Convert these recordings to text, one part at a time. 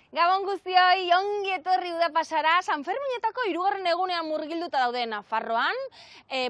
Gabon guztioi, ongi etorri Udapasara, Sanferminetako 3. egunean murgilduta daude Nafarroan,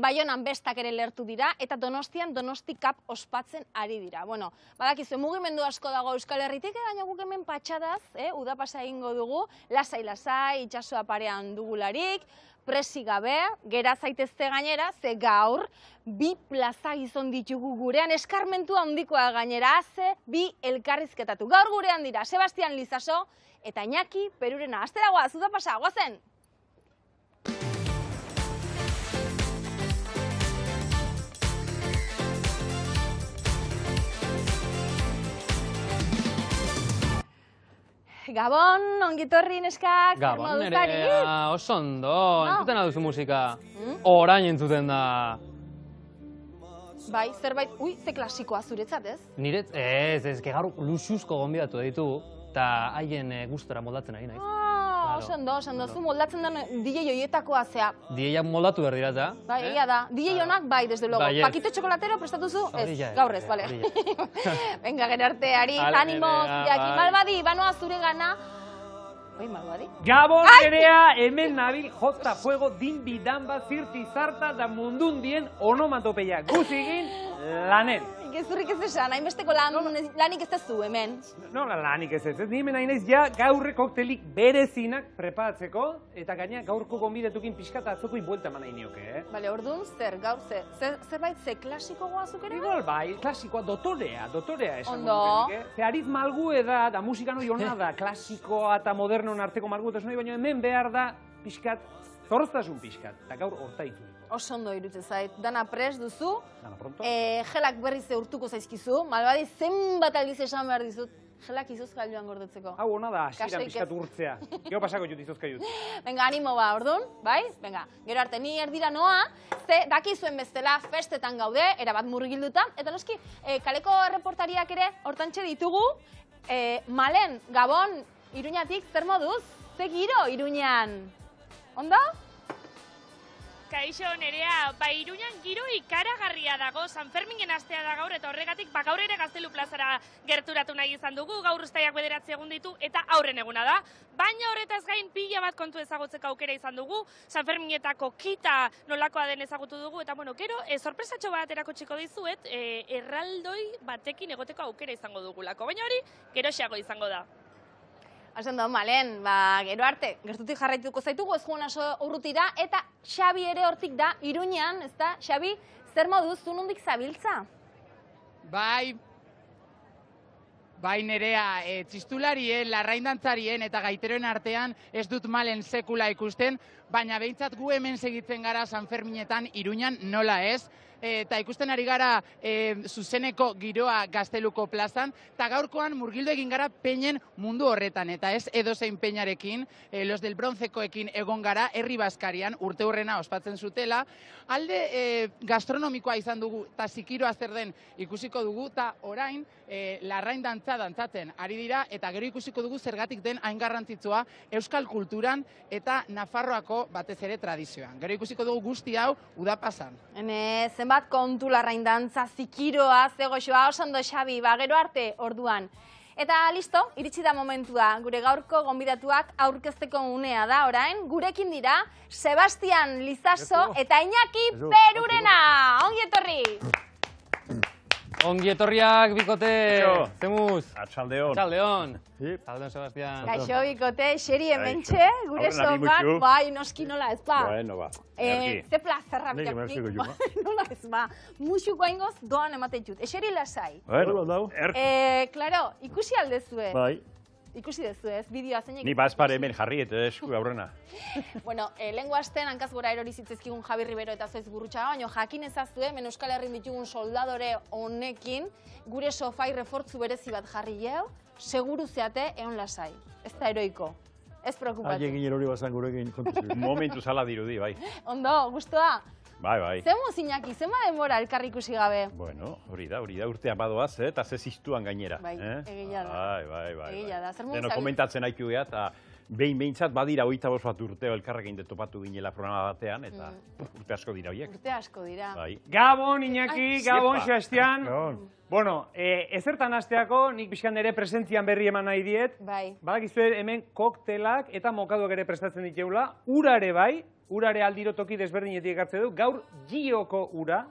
Baionan bestak ere lertu dira, eta Donostian Donosti Cup ospatzen ari dira. Bueno, badakizu, mugimendu asko dago Euskal Herritik, baina guk hemen patxadaz, Udapasa egingo dugu, lasai, itsasoa parean dugularik, presi gabe, gera zaitezte gainera, ze gaur, bi plaza gizon ditugu gurean, eskarmentu handikoa gainera, ze bi elkarrizketatu. Gaur gurean dira, Sebastian Lizaso eta Iñaki Perurena. Astera goaz, Udapasa, goazen! Gabon, ongitorri neskak, Gabon, nerea, oso ondo, entzuten aduzu musika. Orain entzuten da. Bai, zerbait, ze klasikoa zuretzat, ez? Niret, ez, gaur luxuzko gonbidatu ditugu, eta haien gustora moldatzen ari naiz. Oso ondo, zu moldatzen den DJ hoietakoa zea. DJ moldatu behar dira, eta? Bai, egia da. DJ honak, bai, desde luego. Pakito txokolatero prestatuzu? Ez, gaur ez, bale. Venga, gero arteari, animo, Iñaki, Malbadi, banoa zure gana. Oi, Malbadi? Gabon, nerea, hemen nabil, jota fuego, din bidanba, zirti zarta, da mundundien onomatopeia. Guzigin, lanen. Gezurrik ez esan, hainbesteko lanik ez zu hemen. Nola lanik ez, ni hemen hainez ja gaurre koktelik berezinak preparatzeko, eta gaina gaurko gonbidetukin pixkata atzokoi buelta eman nahi nioke, Bale, orduan, gaur zerbait ze klasiko goazuk ere? Igual bai, klasikoa, dotorea esan Ondo. dutenik, Ze ariz malgu da musikan hori hona da, klasikoa eta modernon arteko malgutasun hori, baina hemen behar da pixkat, zorroztasun pixkat, eta gaur hortaitu. Oso ondo irutzen zait, dana prest duzu, Dana pronto. gelak berriz urtuko zaizkizu, Malbadi zenbat aldiz esan behar dizut, gelak izozka joan gordetzeko. Hau hona da, asira pixkat urtzea. Gero pasako jut izozka jut. Venga, animo ba, orduan, bai? Venga, gero arte ni erdira noa, ze dakizuen bestela festetan gaude, erabat murgilduta, eta noski, kaleko erreportariak ere hortantxe ditugu, Malen, Gabon, Iruñatik, zer moduz? Ze giro Iruñan? Ondo? Kaixo, nerea, Iruñan giro ikaragarria dago, Sanferminen astea da gaur, eta horregatik gaur ere Gaztelu plazara gerturatu nahi izan dugu, gaur ustaiak 9 egun ditu, eta aurren eguna da. Baina horretaz gain pila bat kontu ezagutzeko aukera izan dugu, Sanferminetako kita nolakoa den ezagutu dugu, eta bueno, gero, sorpresatxo bat erakutxiko dizuet, erraldoi batekin egoteko aukera izango dugulako, baina hori, geroxeago izango da. Oso ondo, Malen, gero arte, gertutik jarraituko zaitugu, ez joan oso urrutira, eta Xabi ere hortik da, Iruñan, ez da? Xabi, zer moduz, zu nondik zabiltza? Bai nerea, txistularien, larraindantzarien eta gaiteroen artean ez dut Malen sekula ikusten, baina behintzat gu hemen segitzen gara Sanferminetan Iruñan nola ez, eta ikusten ari gara zuzeneko giroa Gazteluko plazan, eta gaurkoan murgildu egin gara peinen mundu horretan, eta ez edozein peinarekin, Los del Broncekoekin egon gara, herri Baskarian, urte hurrena ospatzen zutela, alde gastronomikoa izan dugu, eta zikiroa zer den ikusiko dugu, eta orain larrain dantzatzen ari dira, eta gero ikusiko dugu zergatik den hain garrantzitsua euskal kulturan eta Nafarroako batez ere tradizioan. Gero ikusiko dugu guzti hau Udapasan. Zenbat kontu larraindantza, zikiroa, zegoxoa, oso ondo Xabi, gero arte orduan. Eta listo, iritsi da momentua, gure gaurko gonbidatuak aurkezteko unea da orain, gurekin dira Sebastian Lizaso eta Iñaki Perurena. Ongi etorri! Ongi etorriak, bikote! Zemuz! Atxaldeon. Atxaldeon! Atxaldeon, Sebastian. Kaixo, bikote, xeri hementxe, gure sokan, bai, noski nola ez ba. Bueno, ba. Ze plazarra Nik emerziko juma. nola ez ba. Musuko aingoz doan ematen jut. Eseri lasai. Bueno, Claro, ikusi aldezue. bai. Ikusi dezu ez, bideoa zeinek. Ni bazpare hemen jarri eta esku aurrena. Bueno, lehengo astean hankaz gora erori zitzezkigun Javi Ribero eta Zoiz Gurrutxaga, baina jakin ezazue, hemen Euskal Herrin ditugun soldadore honekin, gure sofai refortzu berezi bat jarri jau, seguru zeate egon lasai. Ez da heroiko. Ez preokupatu. Haiekin erori bazan gurekin kontuzu. Momentu zala dirudi, bai. Ondo, guztua? Bai. Zemu Iñaki, zema denbora elkarri ikusi gabe? Bueno, hori da, urtean badoaz, eta ze ziztuan gainera. Bai, egia da. Bai. Egia da, zer Deno komentatzen haitu geha, eta behin behintzat badira 25 bat urteo elkarrekin topatu ginela programa batean, eta urte asko dira horiek. Urte asko dira. Bai. Gabon, Iñaki, Gabon, Ziepa. Sebastian. Gabon. Bueno, ezertan hasteako, nik pixkan ere presentzian berri eman nahi diet. Bai. Badakizue hemen koktelak eta mokaduak ere prestatzen diteula. Urare bai, urare aldiro toki desberdinetik ekartze du. Gaur Gioko ura.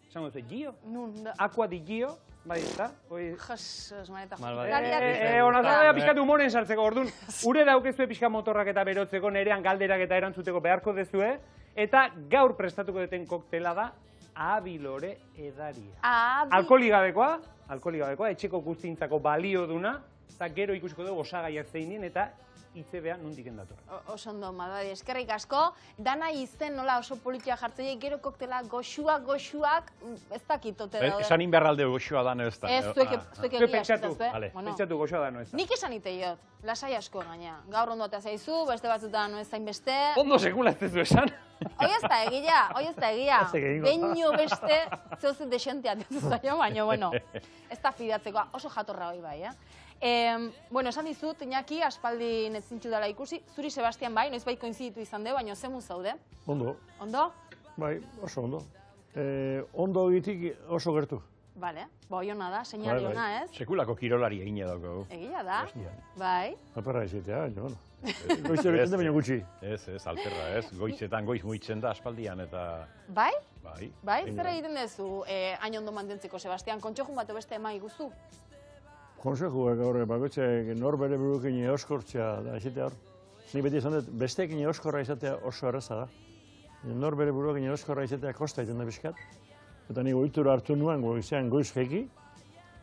Esango duzu, Gio? Nun, da. Aqua di Gio, bai, eta? Jesus, maneta. Malbade. Ona zara pixkat humoren sartzeko, orduan, ure daukezue pixka motorrak eta berotzeko, nerean galderak eta erantzuteko beharko dezue, eta gaur prestatuko duten koktela da, abilore edaria. Alkoholi gabekoa, etxeko guztintzako balio duna, eta gero ikusiko dugu osagaiak zeinin, eta itzebean nundik endator. Oso ondo, Malbadi, eskerrik asko. Dana izen nola oso politia jartzea, gero koktela goxuak, ez dakitote daude. Esan inberralde goxoa da, ez da. Ez, zuek egia pentsatu, esatazue. vale. Pentsatu goxoa da, no ez da. Nik esan iteiot, lasai asko gaina. Gaur ondo eta zaizu, beste batzutan no ez zain beste. Ondo sekula ez duzu esan. Hoi ez da egia. Ez egingo. Beino beste, zehuzet desentea ditu zaio, baina, bueno, ez da fidatzekoa, oso jatorra hoi bai, Bueno, esan dizut, Iñaki, aspaldi netzintxu dela ikusi, zuri Sebastian bai, noiz bai koinziditu izan de, baina zemu zaude. Ondo, Ondo? bai, oso ondo. Ondo egitik oso gertu. Bale, boi hona da, seinali Bai, bai. hona, ez? Sekulako kirolari egin edo. Egia da, bai. Aperra izatea, baina, bueno. Goizero ikende baina gutxi. Ez, alterra, ez. Goizetan goiz muitzen da aspaldian, eta... Bai? Bai. Bai, zer egiten duzu hain ondo mantentzeko, Sebastian, kontxojun bat beste eman iguzu? Konsejuak gaur, bakoitzak nor bere burukin eoskortzea da, izatea hor. Nik beti esan dut, besteekin eoskorra izatea oso erraza da. Nor bere burukin eoskorra izatea kosta egiten da pixkat. Eta nik ohitura hartu nuen goizean goiz jeki.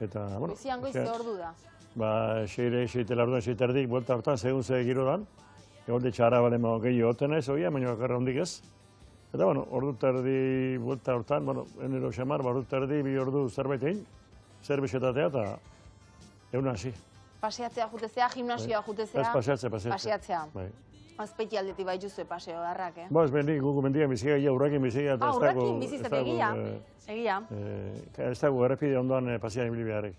Eta, bueno... Goizian goiz ze ordu da. Ba, seite larduan, seite erdik, buelta hortan, segun ze giro dan. Egon ditxara bale ma gehiago hoten naiz, oia, baina bakarra hondik ez. Eta, bueno, ordu terdi, buelta hortan, bueno, enero xamar, ordu terdi, bi ordu zerbait egin, zerbixetatea, eta egun hasi. Paseatzea jutezea, gimnasioa jutezea. Ez paseatzea. Paseatzea. Bai. Azpeiti aldetik bai juzue paseo darrak, Ba, ez behin, gugu mendian biziga, urrakin biziga. Urrakin bizizate egia. Egia. Ez dago errepide ondoan pasean ibili beharrik.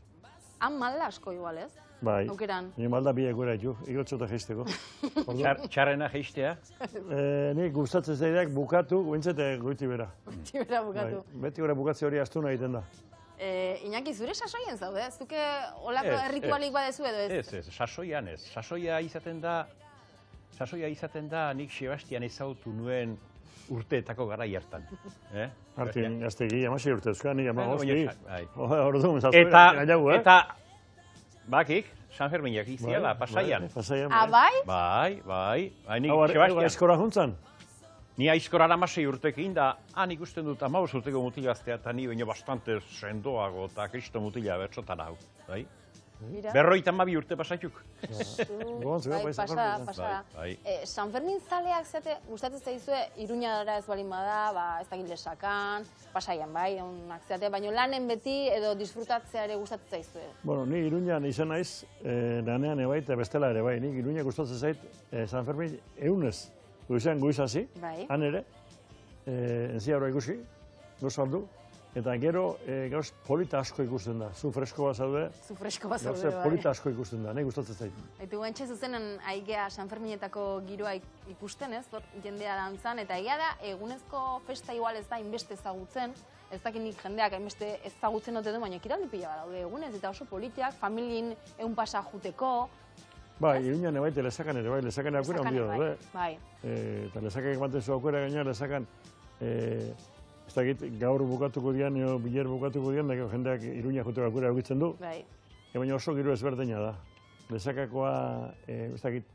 Han malda asko igual, ez? Bai. Aukeran. Ni malda bi egura ditu, igotxota geisteko. Txarrena geistea? Nik gustatzen zaidak bukatu, guintzete goiti bera. Goiti bera bukatu. Beti gure bukatze hori astuna egiten da. Iñaki, zure sasoien zaude? Zuke olako erritualik badezu edo ez? Ez, sasoian ez. Sasoia izaten da nik Sebastian ezagutu nuen urteetako garai hartan. Artin, gaztegi, amasei urtezkoa, nik amagozki. Orduan, eta, bakik, San Ferminak iziala, Pasaian. Bai? Bai. Hau aizkora juntzan? Ni aizkora amasei urtekin da, han ikusten dut 15 urteko mutilaztea, eta ni baino bastante sendoago eta kristo mutila bertsotan hau. Berroita 12 urte pasaituk. Bai, pasa. San Fermin zaleak zate, gustatzen zaizue, Iruñara ez balin bada, ez dakit Lesakan, Pasaian bai, onak zate, baina lanen beti edo disfrutatzea ere gustatzen zaizue. Bueno, ni Iruñan izan naiz, lanean ebai eta bestela ere bai. Nik Iruña gustatzen zait, San Fermin eunez. Goizan goiz hasi, han ere, entzia hori ikusi, gozaldu, eta gero gauz polita asko ikusten da. Zu fresko bat zaude. Gauze polita asko ikusten da, nahi gustatzen zait. Eta guantxe zuzenen aigea San Ferminetako giroa ikusten ez, jendea dantzan, eta egia da, egunezko festa igual ez da inbeste ezagutzen, ez dakinik jendeak hainbeste ezagutzen ote du, baina ekitaldi pila bat daude egunez, eta oso politiak, familien egun pasa juteko. Bai, Iruñan ebaite Lesakan ere, bai, Lesakan aukera ondia daude. Bai. Eta Lesakak ematen zu aukera gaina, Lesakan, ez dakit, gaur bukatuko dian, biler bukatuko dian, da jendeak Iruña juteko aukera eukitzen du. Bai. Baina oso giro ezberdina da. Lesakakoa, ez dakit,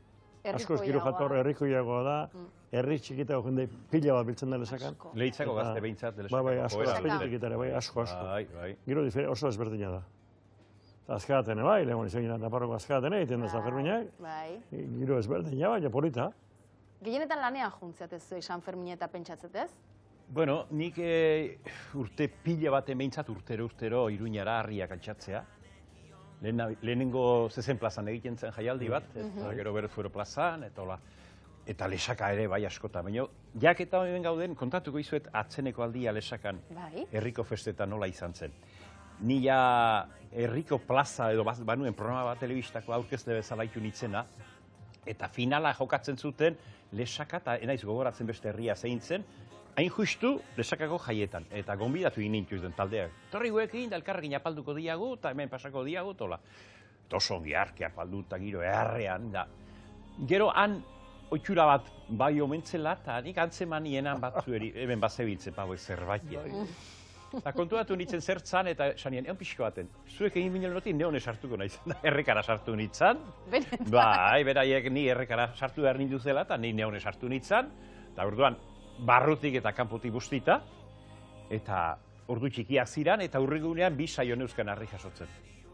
askoz giro jatorra herrikoiagoa da, herri txikitako jende pila bat biltzen da Lesakan. Lehitzako gazte behintzat Lesakako. Bai, asko, azpeitik itare, bai, asko. Bai. Giro oso ezberdina da. Azkaten, bai, lehon izan gina Naparroko azkaten egiten da San Ferminak. Bai. Giro ezberdina, baina polita. Gehienetan lanean juntziatez zuek San Fermineta pentsatzetez? Bueno, nik urte pila bat emeintzat urtero Iruñara harriak altxatzea. Lehenengo zezen plazan egiten zen jaialdi bat, eta gero Berezuero plazan, eta Lesaka ere bai askota. Baina, jak eta hemen gauden, kontatuko izuet atzeneko aldia Lesakan herriko festetan nola izan zen. Ni ja herriko plaza edo banuen programa bat telebistako aurkezle bezala itu nitzena, Eta finala jokatzen zuten Lesaka, eta enaiz gogoratzen beste herria zein zen, hain justu Lesakako jaietan. Eta gonbidatu inintuz den taldeak. Torri guekin, da elkarrekin apalduko diagu, eta hemen pasako diagu, tola. Oso ongi arki apaldu eta giro eharrean, da. Gero han oitxura bat bai omentzela, eta nik antzeman nienan batzueri, hemen bazebiltzen, pabo zerbaitia. Eta kontuatu nintzen zertzan, eta sanien, egon pixko baten, zuek egin binen notik neone sartuko nahizen, errekara sartu nintzen. Bai, beraiek ni errekara sartu behar ninduzela, eta ni neone sartu nintzen. Eta orduan, barrutik eta kanpotik bustita, eta ordu txikiak ziran, eta urrigunean bi saio neuzkan harri jasotzen.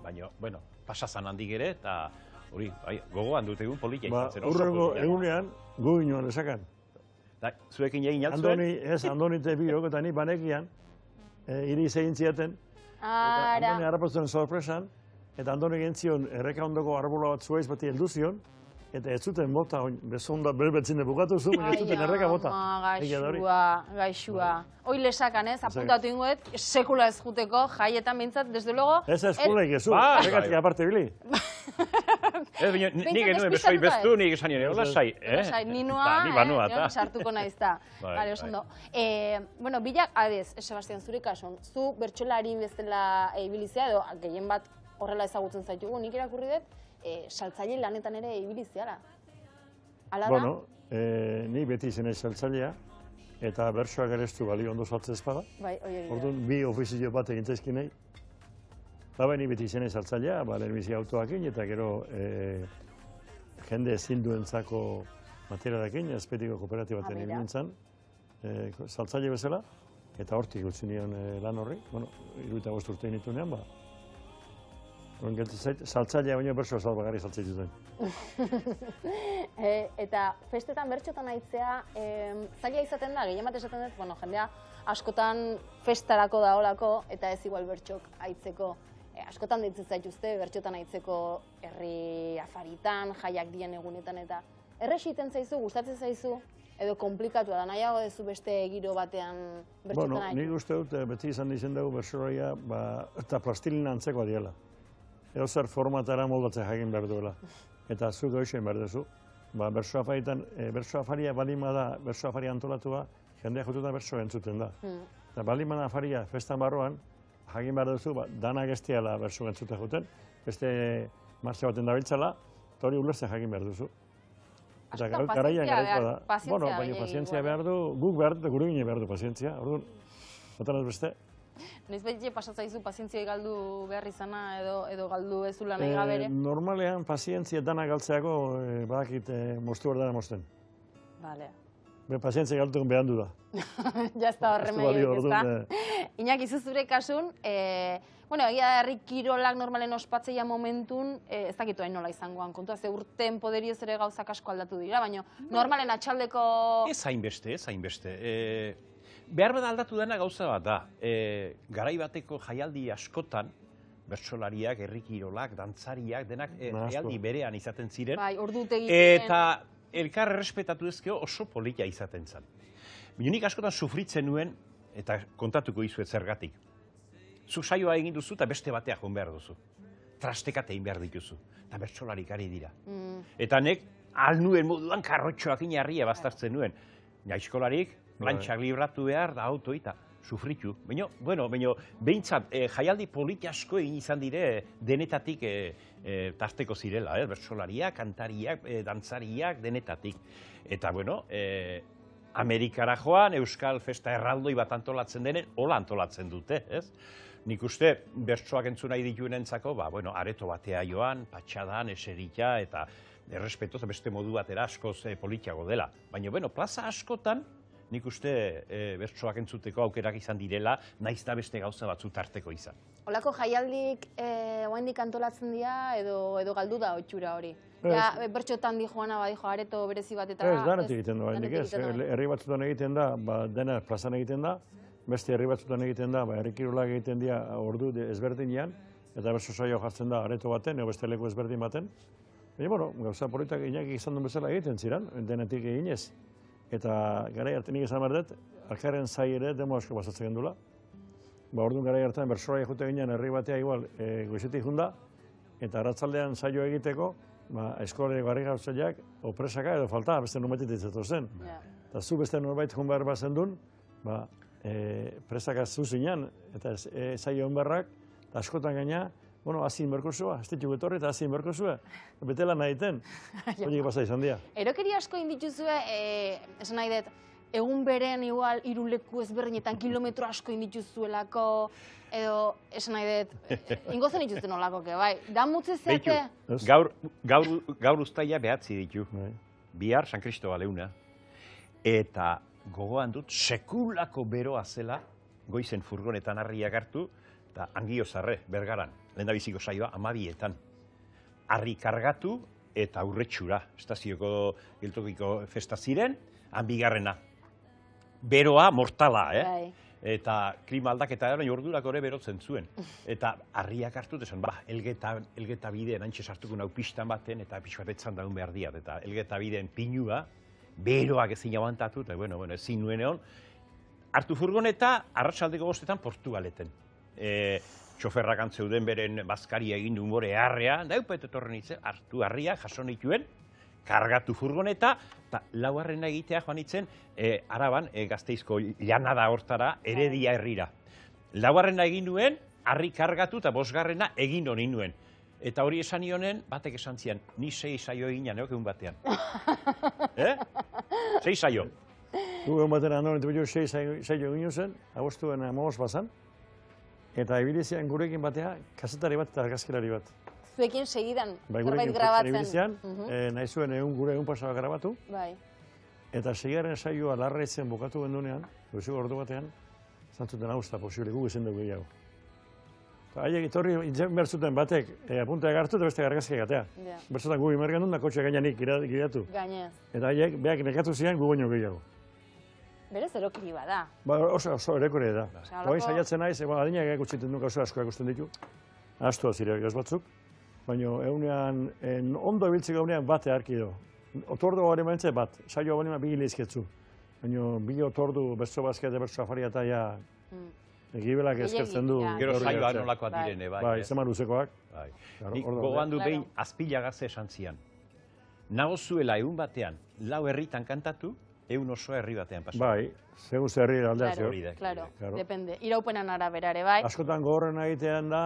Baina, bueno, pasazan handik ere, eta hori, gogoan dut egun politia izan zen. Urrengo egunean, gu ginoan esakan. Zuekin egin altzuen? Andoni te biok, eta ni banekian, hiri zegin ziaten, eta Andoni harrapazuen sorpresan, eta Andoni gentzion erreka ondoko arbola bat zuaiz bati heldu zion, eta ez zuten bota, bezonda belbetzine bukatu zu, baina ez zuten erreka bota. Gaixua. Hoi Lesakan, ez, apuntatu ingoet, sekula ez juteko, jaietan bintzat, desde luego... Ez eskuleik ez zu, errekatik aparte bili. Nik genuen bezoi beztu, nik esan nire, hola sai. Ninoa sartuko naiz da. Bale, osondo. Bueno, bilak, adez, Sebastian, zure kason, zu bertsolari bezala ibilizea, edo gehien bat horrela ezagutzen zaitugu, nik irakurri dut, saltzaile lanetan ere ibilizeala. Ala da? Bueno, ni beti izenez saltzailea, eta bertsoak ere ez du bali ondo saltzen espada. Bai, hori orduan, bi ofizio bat egintzaizkinei. Ni beti izenez saltzailea, lehenbizi autoakin, eta gero jende zinduentzako materialarekin, azpetiko kooperatibaten egin nintzen, saltzaile bezala, eta hortik utzi nion lan horri, 75 urte nitunean, saltzailea baino bertsoa salbagarri saltzen zuten. Eta festetan bertxotan aitzea, zaila izaten da, gehien bat esaten dut, jendea askotan festarako da olako, eta ez igual bertxok aitzeko. Askotan ditzen zaituzte, bertxotan aitzeko herri afaritan, jaiak dien egunetan, eta errexiten zaizu, gustatzen zaizu, edo komplikatua da, nahiago dezu beste giro batean bertxotan aitzeko. Nik uste dut, beti izan dizen dugu bertsolaria, eta plastilina antzekoa diela. Ego zer formatara moldatzen jakin behar duela. Eta zuk hoxen behar duzu. Bertso afaria balima da, bertso afaria antolatua, jendea jotuta bertso entzuten da. Eta balima da afaria festan barroan, jakin behar duzu, danak ez diala bertso entzuten joten, beste martxa baten dabiltzala, eta hori ulertzen jakin behar duzu. Eta garaian garaikoa da. Bueno, baina pazientzia behar du, guk behar dut, gure gine behar du pazientzia, orduan, batanaz beste. Noiz behitxe pasatzaizu pazientziai galdu behar izana edo galdu ezula nahi gabere? Normalean pazientzia dana galtzeako badakit moztu behar dara mozten. Bale. Pazientzia galtu behan du da. Jazta horre mehiak, ezta? Iñaki, zure kasun, egia da herri kirolak normalen ospatzeia momentun, ez dakitu hain nola izangoan kontua, ze urten poderioz ere gauzak asko aldatu dira, baina normalen atxaldeko... Ez hainbeste. Behar bada aldatu dena gauza bat da. Garai bateko jaialdi askotan, bertsolariak, herri kirolak, dantzariak, denak jaialdi berean izaten ziren. Bai, ordutegi. Eta elkar errespetatu ezkeo oso polita izaten zen. Baina nik askotan sufritzen nuen, eta kontatuko izuet zergatik. Zuk saioa egin duzu eta beste batea joan behar duzu. Trastekate egin behar dituzu. Eta bertsolarik ari dira. Eta nek nuen moduan karrotxoak inarria bastartzen nuen. Naiskolarik, plantxak libratu behar da autoita. Sufritu. Baina, behintzat, jaialdi politi asko egin izan dire denetatik tarteko zirela, bertsolariak, kantariak, dantzariak, denetatik. Eta, Amerikara joan, Euskal Festa Erraldoi bat antolatzen denen, hola antolatzen dute, ez? Nik uste, bertsoak entzun nahi dituenentzako, areto batea joan, patxadan, eserita, eta errespetoz beste modu batera askoz politiago dela. Baina, plaza askotan, nik uste bertsoak entzuteko aukerak izan direla, naiz da beste gauza batzu tarteko izan. Olako jaialdik oaindik antolatzen dira edo galdu da otxura hori? Bertxotan di joana bai jo areto berezi batetara? Ez, danetik egiten da, oaindik ez. Herri batzutan egiten da, dena plazan egiten da, beste herri batzutan egiten da, herri kirolak egiten dira ordu ezberdinean, eta bertso saio jartzen da areto baten, edo beste leku ezberdin baten. Baina, gauza politak Iñaki izan duen bezala egiten ziren, denetik eginez. Eta garai hartan nik esan behar dut, alkarren zai ere demo asko basatzen gendula. Orduan garai hartan bertsolari jote ginean herri batea igual goizetik junda, eta arratzaldean saio egiteko, eskolari garri gauzaiak, opresaka edo falta, beste norbait ditzatu zen. Eta zu beste norbait joan behar bazen duen, presaka zu zinean, eta zailo honberrak, eta askotan gaina, hazin berko zua, ez ditu betorri eta hazin berko zua, betela nahi iten, horiek pasa izan dira. Erokeri asko indituzue, esan nahi dut, egun beren igual iruleku ezberdinetan kilometro asko indituzuelako, edo esan nahi dut, ingozen dituzten olako, bai, da mutze zeate? Gaur uztaia behatzi ditu, bihar San Cristobal leuna, eta gogoan dut sekulako beroa zela, goizen furgonetan harriak hartu, eta Angiozarre, Bergaran, lehen da biziko saioa, 12etan. Harri kargatu eta aurretxura, estazioko geltokiko festa ziren, bigarrena. Beroa mortala, Eta klima aldaketa erain ordurako ere berotzen zuen. Eta harriak hartu, esan, elgeta bideen antxe sartuko nau pistan baten, eta pixu bat etzan daun behar diat, eta elgeta bideen pinua, beroak ezin abantatu, eta ezin nuen egon, hartu furgoneta, arratsaldeko 5etan Portugaleten. Txoferrak antzeuden beren bazkaria egin du umore harrea, daupet etorren itzen, hartu harria, jaso nituen, kargatu furgoneta, eta laugarrena egitea joan itzen, Araban, Gazteizko llanada hortara, Heredia herrira. Laugarrena egin nuen, harri kargatu eta 5garrena egin honi nuen. Eta hori esan nionen, batek esan zian, ni 6 saio egin janeok egun batean. 6 saio. Du egun batean anoren, 6 saio egin zen, agostuen 15 bazan, eta ibilizian gurekin batea, kasetari bat eta argazkilari bat. Zuekin segidan zerbait grabatzen. Ibilizian, nahi zuen gure egun pasaba grabatu, eta segiaren saioa larraitzen bukatu gendunean, goiziko ordu batean, zantzuten hau ez da posible, gu ezen dugu gehiago. Haiek itorri, itzen behar zuten batek, apunteak hartu eta beste argazkiak atea. Bertzotan gu imergen duen da kotxe gainenik gireatu. Gainez. Eta haiek, beak nekatu zian gu baino gehiago. Berez erokiri bada. Oso erokiri da. Hoain saiatzen naiz, adinak ekutsiten duk oso asko ikusten ditu. Astu azire gauz batzuk. Baina egunean, ondo ebiltzeko egunean bate harki do. Otordu gari mentze bat, saio abonima bi gilizketzu. Baina bi otordu bertso bazkete, bertso afaria eta ja egibelak eskertzen du. Gero saioa nolakoak direne, bai. Bai, zema luzekoak. Nik gogoan du behin azpilagaze esan zian. Nago zuela egun batean, 4 herritan kantatu, egun osoa herri batean pasatu. Bai, segun zer herri aldea zio. Claro, depende. Iraupenan arabera ere, bai. Askotan gogorren egitean da,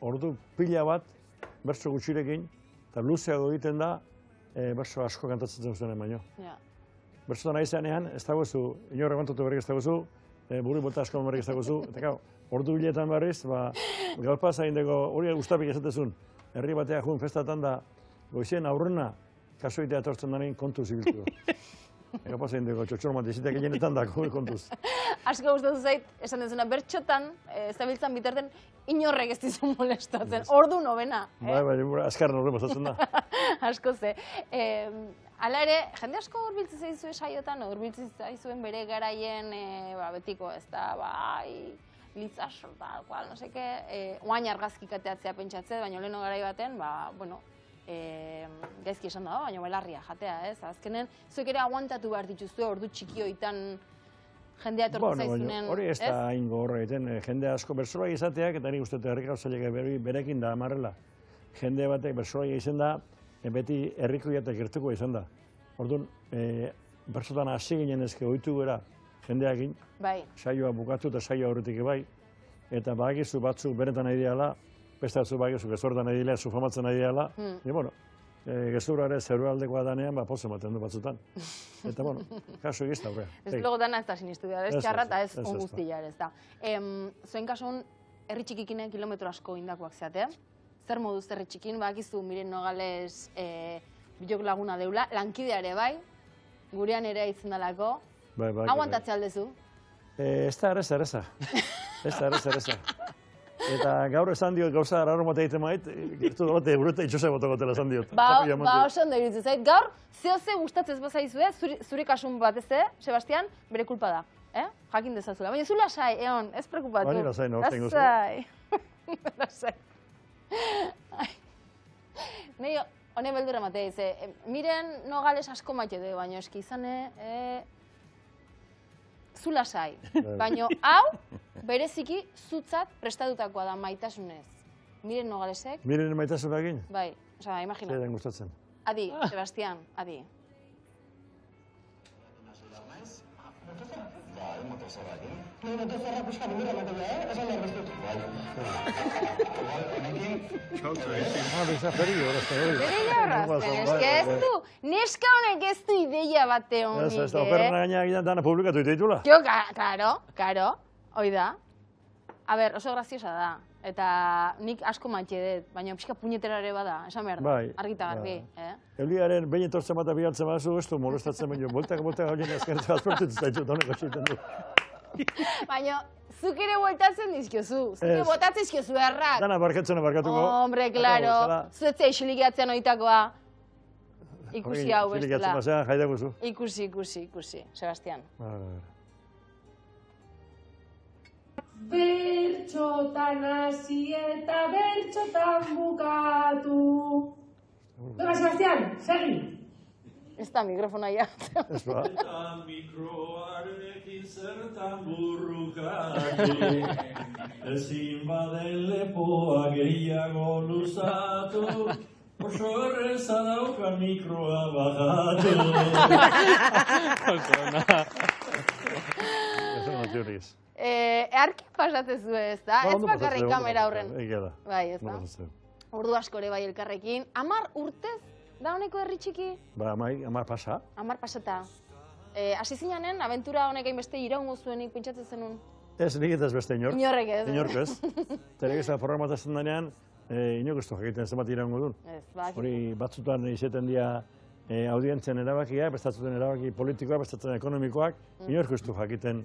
ordu pila bat, bertso gutxirekin, eta luzeago egiten da, bertso asko kantatzen zuen baino. Bertsotan nahi zeanean, ez dagoezu, inorre kontatu berrik ez dagoezu, buru bota asko berrik ez dagoezu, eta gau, ordu biletan berriz, gaur pasain dago, hori guztapik esatezun, herri batea jun festatan da, goizien aurrena, kasoitea etortzen denein kontu zibiltu. Ega pasain dago, txotxor matizitek egenetan da, kontuz. Asko gustatu zait, esan dezuna, bertxotan, zabiltzan bitarten, inorrek ez dizu molestatzen, ordu novena. Bai, azkarren horren pasatzen da. Asko ze. Hala ere, jende asko hurbiltzen zaizue saiotan, hurbiltzen zaizuen bere garaien betiko, ez da, bai, litzaso, tal cual, no seke, oain argazkik ateatzea pentsatzea, baina leheno garai baten, bueno, gaizki esan da, baina belarria jatea, ez? Azkenen, zuek ere aguantatu behar dituzue, ordu txikioitan jendea etortu zaizunen, hori ez da ingo horre egiten, jende asko bersoak izateak, eta nik uste herriko zailek berekin da amarrela. Jende batek bersoak izan da, beti herrikoiatek gertuko izan da. Orduan, bersotan hasi ginen ezke ohitu gara jendeakin, saioa bukatu eta saioa horretik bai, eta bagizu batzuk beretan nahi diala, beste batzuk bagizu gezortan nahi diala, sufamatzen nahi diala, gezurra ere zerualdekoa danean, pozen baten du batzutan. Eta, kasu egizta horrea. Ez logo dana ez da sinistu da, ez txarra eta ez onguztia ez da. Zuen kasun, herri txikikinen kilometro asko indakoak zeatea. Zer moduz herri txikin, bakizu Miren Nogales bilok laguna deula, lankidea ere bai, gurean ere aitzen dalako. Aguantatzea aldezu? Ez da erreza. Ez da erreza. Eta gaur esan diot gauza araro mate egiten mait, gertu dolate bureta itxose botokotela esan diot. Oso ondo iruditzen zait. Gaur, zehose gustatzez bazaizue, zure kasun batez, Sebastian, bere kulpa da. Jakin dezazula. Baina zu lasai, egon, ez preokupatu. Bani lasai, no, tengo zu. Lasai. Nei, hone beldura matea ize. Miren Nogales asko maite du, baina eski izane, zu lasai. Baina hau, bereziki zutzat prestatutakoa da maitasunez. Miren Nogalesek. Miren maitasunakin? Bai, osea, imagina. Zaidan gustatzen. Adi, Sebastián, adi. Neska honek ez du ideia bate honik, Ez da, operrena gaina egiten dana publikatu ditula. Jo, karo, hoi da. A ber, oso graziosa da. Eta nik asko maitxe dut, baina pixka puñetera ere bada, esan behar da, argita garbi. Euliaren behin etortzen bat abialtzen bazu, ez du molestatzen baino, boltak gauden azkertzen azpertutu zaitut, honek egiten du. Baina, zuk ere bueltatzen dizkiozu, zuk ere botatzen dizkiozu errak. Dana barkatzen barkatuko. Hombre, klaro, zuetzea isiligatzen oitakoa. Ikusi hau bestela. Isiligatzen bazean, jaidaguzu. Ikusi, Sebastián. Bertxotan hasi eta bertxotan bukatu. Venga, Sebastián, segi. Ez da mikrofonoa ja. Ez ba. Eta mikroarekin zertan burrukatu, ezin baden lepoa gehiago luzatu, oso erreza dauka mikroa bajatu. Ez da teoriz. Arki pasatzen zu ez da? Ez bakarrik kamera horren. Egia da. Bai, ez da. Ordu asko ere bai elkarrekin. 10 urtez da honeko herri txiki? Ba, 10 pasa. 10 pasata. Hasi zinanen, abentura honek hainbeste iraungo zuenik pentsatzen zenun? Ez, nik ez beste inork. Inorrek ez. Inork ez. Telegista programatazen denean, inok ez du jakiten zenbat iraungo duen. Hori batzutan izaten dira audientzien erabakiak, bestatzen erabaki politikoak, bestatzen ekonomikoak, inork ez du jakiten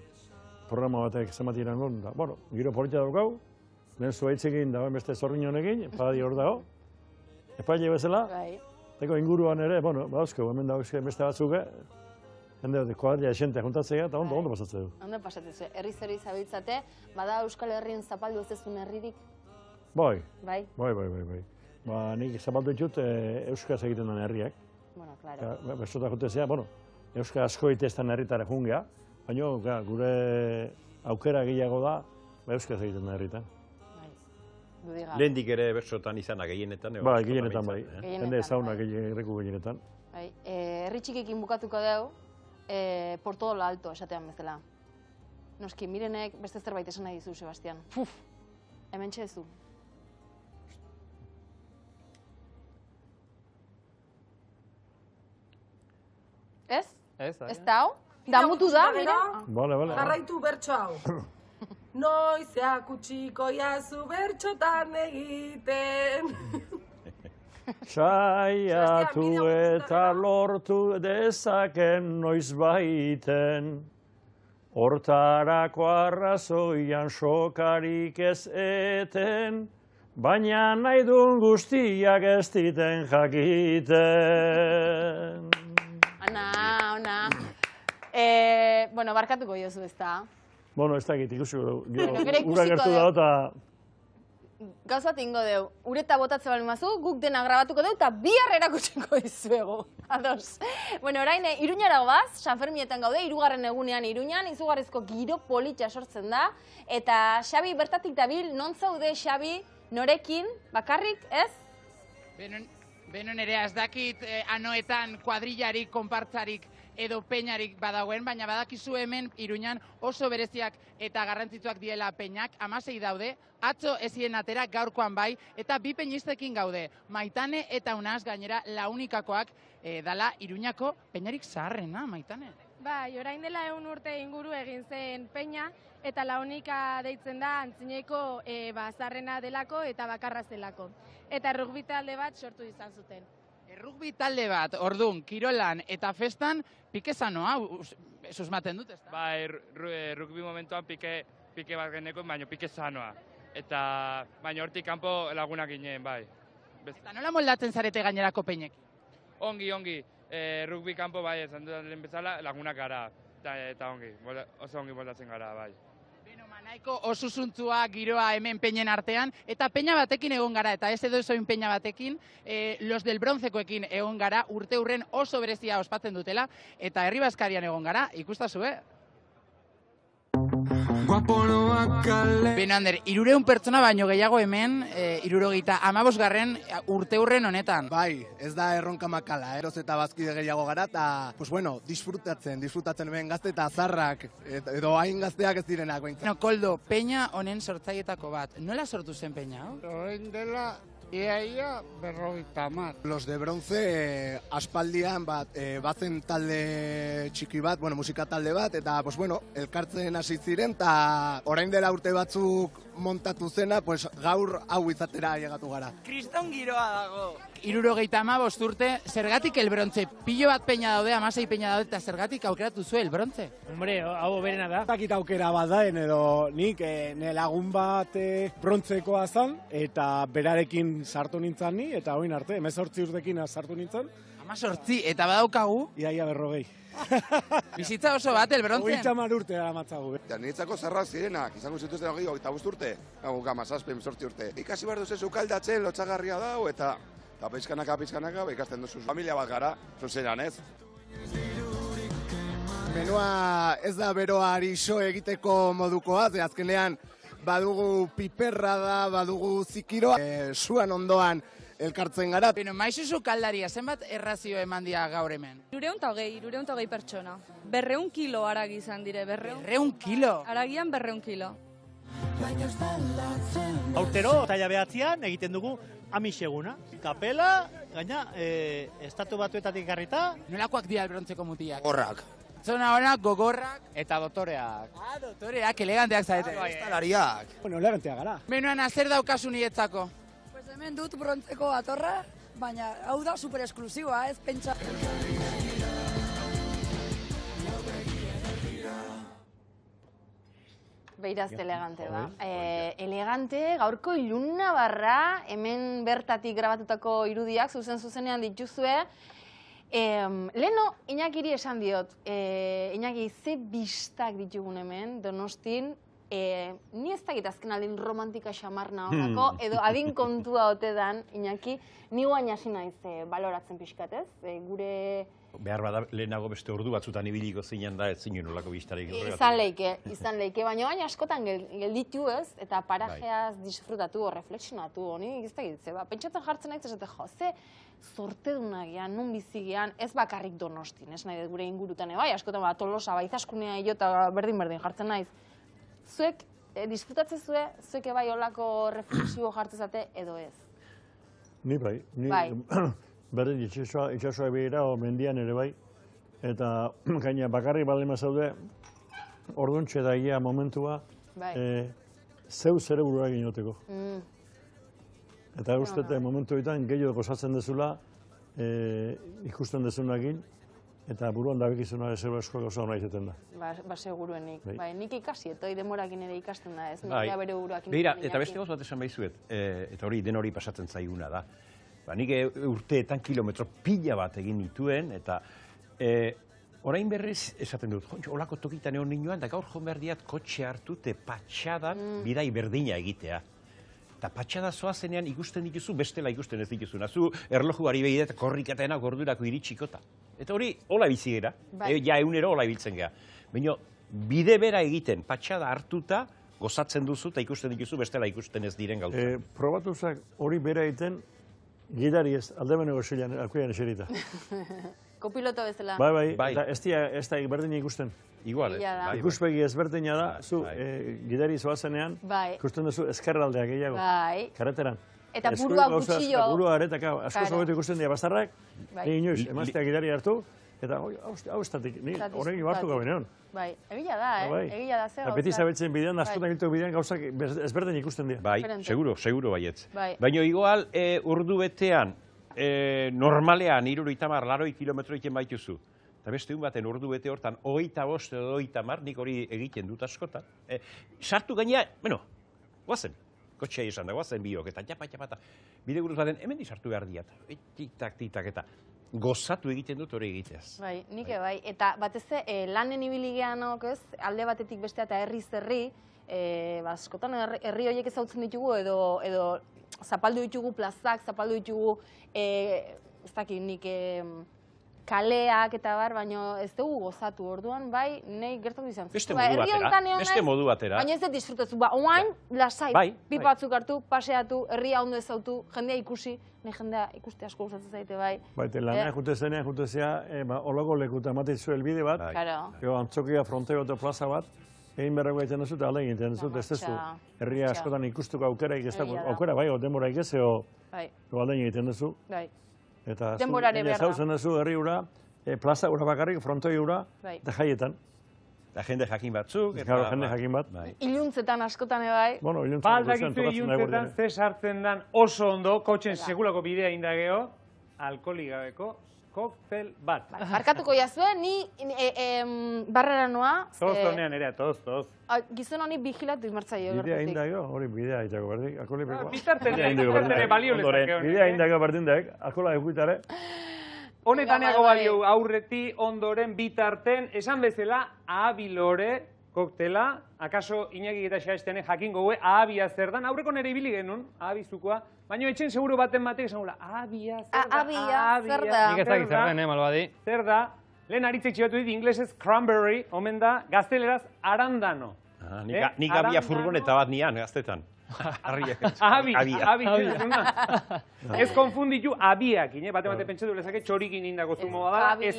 programa batek zenbat iraungo duen. Bueno, giro politia daukau, lehen zua hitzekin dagoen beste zorrin honekin, epadi hor dago, epaile bezala, teko inguruan ere, bueno, badauzko, hemen dauzke beste batzuk, jende kuadria esentea juntatzea eta ondo pasatzen du. Ondo pasatzen zu, herriz zabiltzate, bada Euskal Herrien zapaldu ez ezun herririk? Bai. Bai? Bai. Ba, nik zapaldu ditut euskaz egiten den herriak. Bueno, klaro. Bestota jutezea, bueno, euskaz asko egiten herritara jungea, baina gure aukera gehiago da, euskaz egiten den herritan. Lehendik ere bertsotan izana gehienetan? Bai, gehienetan bai. Hende ezauna gehienetan. Herri txikekin bukatuko dugu, por todo lo alto, esatean bezala. Noski, Mirenek beste zerbait esan nahi dizu, Sebastián. Hemen txezu. Ez? Ez da hau? Damutu da, Miren? Bale. Jarraitu bertso hau. Noizeak utziko jazu bertxotan egiten. Saiatu eta lortu dezaken noiz baiten, hortarako arrazoian sokarik ez eten, baina nahi duen guztiak ez diten jakiten. Ona. Bueno, barkatuko jozu ez da? Bueno, ez dakit, ikusiko ura gertu da eta... Gauzat ingo deu, ureta botatze bali mazu, guk dena grabatuko deu eta bihar erakutsiko dizuegu. Ados. Bueno, orain, Iruñara goaz, San Ferminetan gaude, 3. egunean Iruñan, izugarrizko giro politxa sortzen da. Eta Xabi bertatik dabil, non zaude Xabi, norekin, bakarrik, ez? Beno nerea, ez dakit anoetan kuadrillarik, konpartzarik edo peñarik badagoen, baina badakizu hemen Iruñan oso bereziak eta garrantzitsuak diela peñak, 16 daude, atzo ezien atera gaurkoan bai, eta 2 peñistekin gaude, Maitane eta Unaz gainera launikakoak dala Iruñako peñarik zaharrena, Maitane. Bai, orain dela 100 urte inguru egin zen peña, eta launika deitzen da antzineko zaharrena delako eta bakarra zelako. Eta rugby talde bat sortu izan zuten. Rugby talde bat, orduan, kirolan eta festan, pike sanoa, susmaten dut, ez da? Bai, rugby momentuan pike bat geneko, baina pike sanoa. Eta baina hortik kanpo lagunak ginen, bai. Eta nola moldatzen zarete gainerako peinekin? Ongi. Rugby kanpo, bai, esan duten bezala, lagunak gara. Eta ongi, oso ongi moldatzen gara, bai. Nahiko osusuntzua giroa hemen peñen artean, eta peña batekin egon gara, eta ez edo zoin peña batekin, los del broncekoekin egon gara, urte hurren oso berezia ospatzen dutela, eta herri bazkarian egon gara, ikustazue. Beno, Ander, 300 pertsona baino gehiago hemen, 75. urteurren honetan. Bai, ez da erronka makala, eroz eta bazkide gehiago gara, eta, pues bueno, disfrutatzen hemen gazte eta azarrak, edo hain gazteak ez direnak, behintzat. No, Koldo, peña honen sortzaietako bat. Nola sortu zen peña, hau? Orain dela, ia 50. Los de Bronce aspaldian bazen talde txiki bat, musika talde bat, eta, pues bueno, elkartzen hasi ziren, eta orain dela urte batzuk montatu zena, pues gaur hau izatera llegatu gara. Kriston giroa dago. 75 urte, zergatik el Bronce? Pilo bat peña daude, 16 peña daude, eta zergatik aukeratu zuen el Bronce? Hombre, hau berena da. Takit aukera bat daen edo nik ne lagun bat brontzekoa zan, eta berarekin sartu nintzen ni, eta hoin arte, 18 urtekin sartu nintzen. 18, eta badaukagu? Iaia 40. Bizitza oso bat, el Bronce? 30 urte dara matzagu. Niretzako zarrak zirenak, izango zituzten 25 urte, guk 17, 18 urte. Ikasi behar duzu sukaldatzen, lotxagarria dau, eta pizkanaka, ikasten duzu. Familia bat gara, zuzeran ez. Menua ez da beroari so egiteko modukoa, ze azkenean badugu piperra da, badugu zikiroa, suan ondoan elkartzen gara. Beno, maizu sukaldaria, zenbat errazio eman dia gaur hemen? 220 pertsona. 200 kilo aragi izan dire, 200 kilo? Aragian 200 kilo. Aurtero, taila behatzean egiten dugu amixeguna. Kapela, gaina, estatu batuetatik garrita. Nolakoak dira el Brontzeko mutiak? Gorrak. Zona honak, gogorrak. Eta dotoreak. Dotoreak, eleganteak zaete. Estalariak. Bueno, eleganteak gara. Benoan, zer daukazu niretzako? Pues hemen dut Brontzeko atorra, baina hau da super esklusiboa, ez pentsa. Beiraz elegante da. Elegante, gaurko iluna barra, hemen bertatik grabatutako irudiak, zuzenean dituzue. Leno, Iñakiri esan diot, Iñaki, ze bistak ditugun hemen, Donostin, ni ez dakit azken aldin romantika xamarna horako, edo adin kontua ote dan, Iñaki, ni guain hasi naiz baloratzen pixkatez, gure... Behar bada lehenago beste ordu batzutan ibiliko zinen da, ez zinen olako bistarik. Izan leike, baina askotan gelditu ez, eta parajeaz disfrutatu, reflexionatu, honi ez dakit, pentsatzen jartzen naiz, esate jo, ze zortedunak gean, nun bizi gean, ez bakarrik Donostin, ez nahi gure ingurutan, bai, askotan Tolosa, Izaskunea eta berdin jartzen naiz. Zuek, disfrutatzen zuek bai olako reflexibo jartzezate edo ez? Ni bai, berdin itxasoa behira, mendian ere bai, eta gaina bakarrik baldin zaude, orduntxe da ia momentua, zeu zereburu egin oteko. Eta uste, momentu egiten gehiago gozatzen dezula, ikusten dezunakin, eta buruan dabekizuna zer esko gauza hona izaten da. Ba, seguruenik. Nik ikasi, eta demorakin ere ikasten da ez, nik bere buruakin. Beira, eta beste gauz bat esan behizuet, eta hori den hori pasatzen zaiguna da. Nik urteetan kilometro pila bat egin nituen, eta orain berriz esaten dut, olako tokitan egon ninoan, da gaur joan behar diat kotxe hartu te patxadan bidai berdina egitea. Eta patxada zoazenean ikusten dituzu, bestela ikusten ez dituzuna. Zu erlojuari behi eta korrikateena gordurako iritsikota. Eta hori, hola bizi gara, ja egunero hola ibiltzen gara. Baina, bide bera egiten, patxada hartuta, gozatzen duzu eta ikusten dituzu, bestela ikusten ez diren gauza. Probatuzak hori bera egiten, gidari ez, aldemeneko zilean, alkuian eserita. Kopiloto bezala. Bai, ez da berdina ikusten. Igual, ez? Ikuspegi ezberdina da, zu gidari zoazenean, ikusten duzu ezkerraldea gehiago, karreteran. Eta burua gutxillo. Burua aretak, asko zobetu ikusten dira bastarrak, inoiz, emaztea gidari hartu, eta hau estatik, horregi hartu gabe neon. Bai, egila da, egila da, ze gauza. Beti zabetzen bidean, askotan giltu bidean gauzak ezberdin ikusten dira. Bai, seguro baietz. Baina igual, urdu betean, normalean, 70-80 kilometro egiten baituzu. Eta beste baten urdu bete hortan, 25 edo 30, nik hori egiten dut askotan. Sartu gaina, guazen, kotxea esan da, guazen biok, eta japa, bide guruz baten, hemen sartu behar diat, titak, eta gozatu egiten dut hori egiteaz. Bai, nik bai, eta batez lanen ibili geanok ez, alde batetik bestea eta herri, askotan herri horiek ezautzen ditugu, edo zapaldu ditugu plazak, zapaldu ditugu, ez dakit nik, kaleak eta bar, baino ez dugu gozatu orduan, bai, nahi gertatu izan. Beste modu batera. Baina ez dut disfrutatu, oain, lasai, pipa batzuk hartu, paseatu, herria ondo ezautu, jendea ikusi, nahi jendea ikuste asko gustatzen zaite, bai. Baite, lanea jute zenean, jute zea, olako lekuta ematen helbide bat, antzokia fronteo eta plaza bat, egin berrako egiten duzut, alde egiten duzut, ez duzu. Herria askotan ikustuko aukeraik ez dago, aukera bai, denboraik ez, alde egiten duzu. Eta zautzen duzu herri hura, plaza hura bakarrik, frontoi hura, eta jaietan. Eta jende jakin batzuk. Jende jakin bat. Iluntzetan askotan bai. Bueno, baldakizu iluntzetan ze sartzen dan oso ondo, kotxen segulako bidea indageo, alkoholik gabeko koktel bat. Barkatuko jazue, ni barrera noa. Toz honean ere, toz. Gizon honi vigilatu izmartzaio. Bidea indageo, hori bidea itako berdik. Bitartene balio lezake. Bidea indageo berdindek, alkohola egutare. Honetaneako balio aurreti ondoren bitarten, esan bezala, ahabilore koktela, akaso Iñaki eta Xaesteanek jakingo gue, ahabia zer dan, aurreko nere ibili genuen, ahabizukoa, baina etxen seguro baten batek esan gula, ahabia zer da. Nik ezagik zer den, malbadi. Zer da, lehen aritzek txibatu dit, inglesez cranberry, omen da, gazteleraz arandano. Nik abia furgoneta bat nian, gaztetan. Abi, ez konfunditu abiak, bate pentsatu lezake txorikin indako zumoa da, ez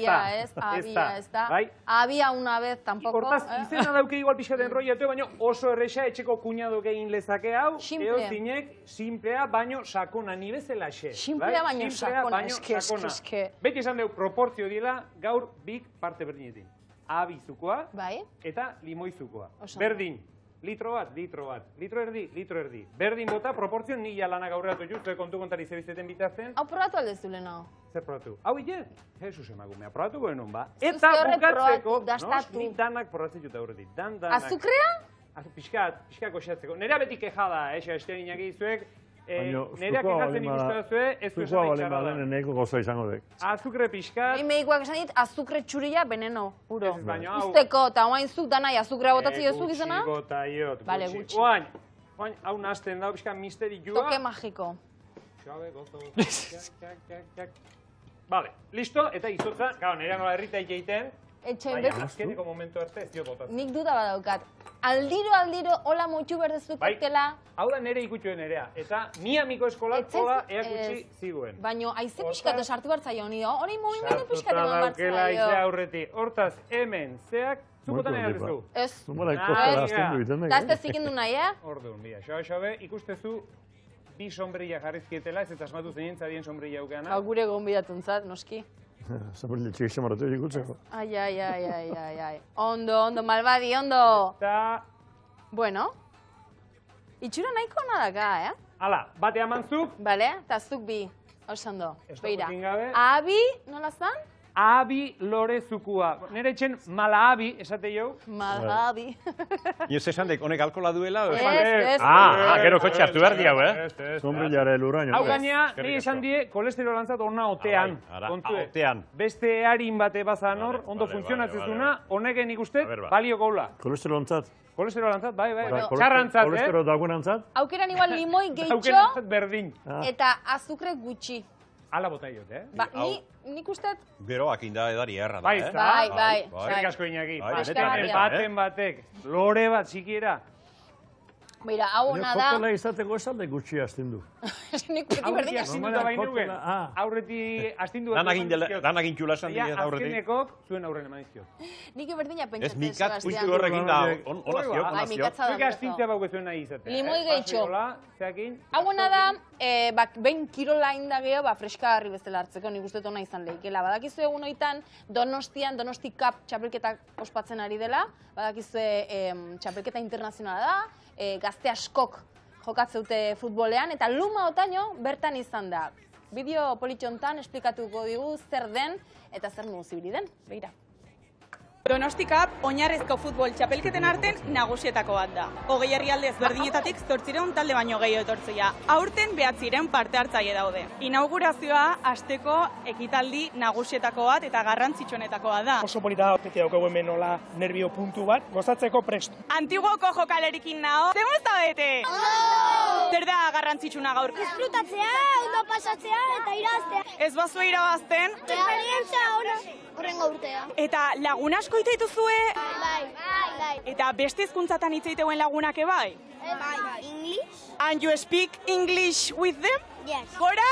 da. Abia una vez, tampoco. Hortaz, izena dauke igual pixkaten roiatu, baina oso erresa etxeko kuñadok egin lezake hau, eo zinek, simplea, baino sakona, ni bezala xe. Simplea baino sakona, eske. Beti esan dugu proportzio diela, gaur bik parte berdinetin. Abizukoa eta limoizukoa. Berdin. Litro bat, litro erdi. Berdin bota, proportzion nila lanak aurreatu jutze kontu kontari zebizeten bitazten. Hau probatu aldezu lehena? Zer probatu? Hau ite? Jesus emagumea, probatu goenun ba. Eta bukatzeko, nik danak probatzen jut aurretik. Azukrea? Piskat goxatzeko. Nerea beti kejada, Xaestean inaki izuek. Nerea kejatzen ikusten zuen, ez du esan txarra da. Neko gozoa izango dek. Azukre piskat. Meikoak esan dit, azukre txurila beneno, uro. Usteko, eta oain zuk danai azukrea botatzi jozu gizena? Gutxi gota iot. Bale, gutxi. Oain, hau nazten dau, piskat misteri jua. Toke magiko. Xabe, gozo. Bale, listo, eta izotza, gau, nerea nola herrita ikeiten. Baina, azkeneko momentu arte ez diot botatzen. Nik duda badaukat. Aldiro, hola motxu berdezu koktela. Hau da nere ikutxuen nerea. Eta Miamiko eskolak hola eakutsi ziguen. Baina, aize pixkatu sartu bartzaio honi, hori movimendu pixkatu eman bartzaio. Hortaz, hemen, zeak, zukotan egarrizu. Ez. Da ez tezikindu nahi, Orduan, bia, xabe, ikustezu bi sombrilla jarrizkietela, ez eta asmatu zenintza dien sombrilla aukeana. Gure gonbidatuntzat, noski. Zaparrile txik esamaratu ikutzeko. Ai. Ondo, malbadi, ondo. Eta... Bueno. Itxura nahiko nadaka, Hala, bate amantzuk. Bale, eta zuk bi. Oso beira. Gabe. Abi, nola zan? Abi lore zukua. Nere etxen malaabi, esate jau. Malaabi. Ioz esan dek, honek alkola duela? Ez. Gero kotxe hartu behar diau, Sombrillare luraino. Hau gainea, nire esan die, kolesterolantzat ona otean. Otean. Beste harin bate bazan hor, ondo funtzionatzezuna, honeken ikustet, balio goula. Kolesterolantzat? Kolesterolantzat, bai. Txarrantzat, Kolesterol dagoenantzat? Aukeran igual limoi gehitxo. Aukerantzat berdin. Eta azukre gutxi. Ala bota iot, Ba, nik ustet... Gero, akinda edari erra da, Bai. Zerrik asko Iñaki. Baten batek, lore bat txikiera. Beira, hau hona da... Koktela izateko esan da gutxi astindu. Aurreti astinduta bain dugen. Aurreti astindu... Danak intxula esan dira aurreti. Azkenekok, zuen aurren eman izkiot. Nik berdina pentsatzen, Ez mikat, puitu horrekin da, onazio. Zuek astintzea bauke zuen nahi izatea. Limoi gehitxo. Hau hona da, behin kirola indageo, freska harri bezala hartzeko, nik uste tona izan lehikela. Badakizu egun hoitan, Donosti Cup txapelketak ospatzen ari dela, badakizu txapelketa internazionala da, gazte askok jokatzeute futbolean, eta luma otaino bertan izan da. Bideo politxontan esplikatuko digu zer den eta zer muzibili den. Begira. Donosti Cup oinarrizko futbol txapelketen arten nagusietako bat da. 20 herrialde ezberdinetatik 800 talde baino gehiago etortzea. Aurten 900 parte hartzaile daude. Inaugurazioa asteko ekitaldi nagusietako bat eta garrantzitsuenetako bat da. Oso polita beti daukagu hemen nola nervio puntu bat, gozatzeko presto. Antiguoko jokalerikin nao, zer gusta bete? Zer da garrantzitsuna gaur? Disfrutatzea, ondo pasatzea eta irabaztea. Ez bazue irabazten? Esperientzia ona horrengo urtea. Eta lagun asko ite dituzue? Bai. Eta beste hizkuntzatan hitz egiteuen lagunak bai? Bai. English? And you speak English with them? Yes. Gora?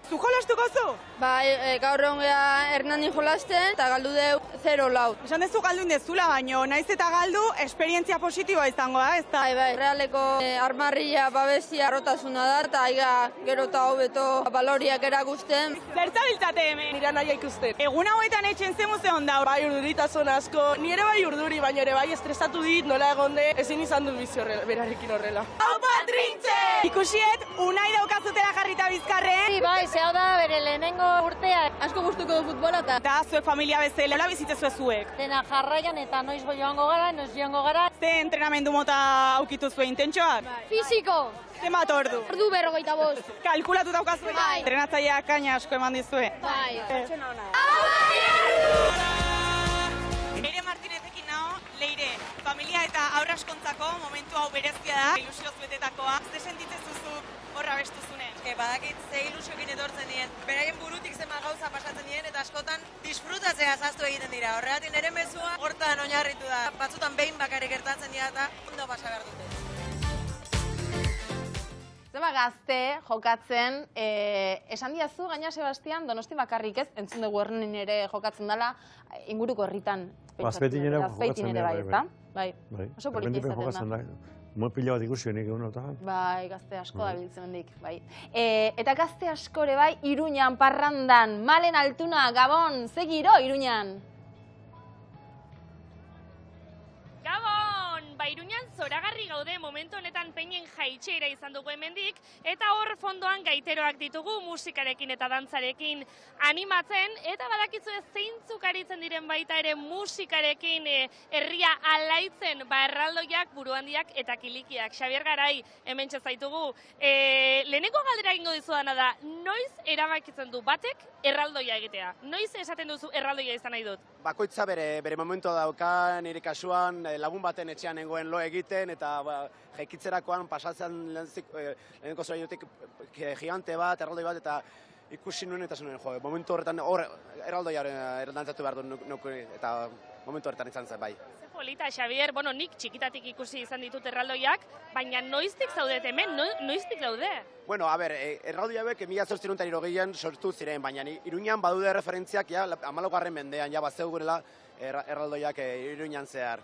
Zu jolastuko zu? Bai, gaur ongea Hernani jolasten eta galdu deu 0-4. Esan dezu galdu indezula, baino naiz eta galdu esperientzia positiboa izango da, ez da? Bai, realeko armarria babesia rotasuna da, eta aiga gero eta hobeto baloriak erakusten. Zertza biltzate hemen? Nira nahi ikusten. Egun hauetan etxen ze museon da? Bai, urduritasun asko. Ni ere bai urduri, baina ere bai estresatu dit, nola egonde, ezin izan dut bizi berarekin horrela. Hau patrintxe! Ikusiet, unai daukazutela jarrita bizkarren? Bai, zehau da bere lehenengo urtea. Asko gustuko du futbola eta... Da, zue familia bezala, nola bizitzezue zuek? Dena jarraian eta noiz joango gara, noiz joango gara. Ze entrenamendu mota aukitu zuen intentxoak? Fisiko! Zenbat ordu? Ordu 45. Kalkulatu daukazue? Bai. Entrenatzaileak kaina asko eman dizue? Bai. Leire Martinezekin nago, Leire, familia eta aurraskontzako momentu hau berezia da, ilusioz betetakoa. Ze sentitzen zuzu horra bestuzunen? Badakit ze ilusiokin etortzen dien. Beraien burutik zenbat gauza pasatzen dien eta askotan disfrutatzea zaztu egiten dira. Horregatik nire mezua hortan oinarritu da. Batzutan behin bakarrik gertatzen dira eta ondo pasa behar dute. Zeba gazte jokatzen, esan diazu, gaina Sebastian, Donosti bakarrik ez, entzun dugu Hernanin ere jokatzen dela, inguruko herritan. Azpeitin ere jokatzen dira, bai, ezta? Bai, oso politia izaten da. Mo pila bat ikusi honik egun otan. Bai, gazte asko da biltzen mendik, bai. Eta gazte askore bai, Iruñan, parrandan, Malen Altuna, Gabon, ze giro Iruñan? Gabon! Ba, Iruñan zoragarri gaude momentu honetan peinen jaitxeira izan dugu hemendik, eta hor fondoan gaiteroak ditugu musikarekin eta dantzarekin animatzen, eta badakizu ez zeintzuk aritzen diren baita ere musikarekin herria alaitzen, ba erraldoiak, buruhandiak eta kilikiak. Xabier Garai, hementxe zaitugu. Leheneko galdera egingo dizudana da, noiz erabakitzen du batek erraldoia egitea? Noiz esaten duzu erraldoia izan nahi dut? Bakoitza bere momentua dauka, nire kasuan lagun baten etxean nengoen lo egiten, eta jaikitzerakoan pasatzen lehenko zoraiotik gigante bat, erraldoi bat, eta ikusi nuen eta zuen, momentu horretan hor erraldoia dantzatu behar du eta momentu horretan izan zen, bai. Ze polita, Xabier, bueno, nik txikitatik ikusi izan ditut erraldoiak, baina noiztik zaudet hemen, noiztik daude? Bueno, a ber, erraldoi hauek 1860 sortu ziren, baina Iruñan badude referentziak ja 14. mendean, ja bat zeugurela erraldoiak Iruñan zehar.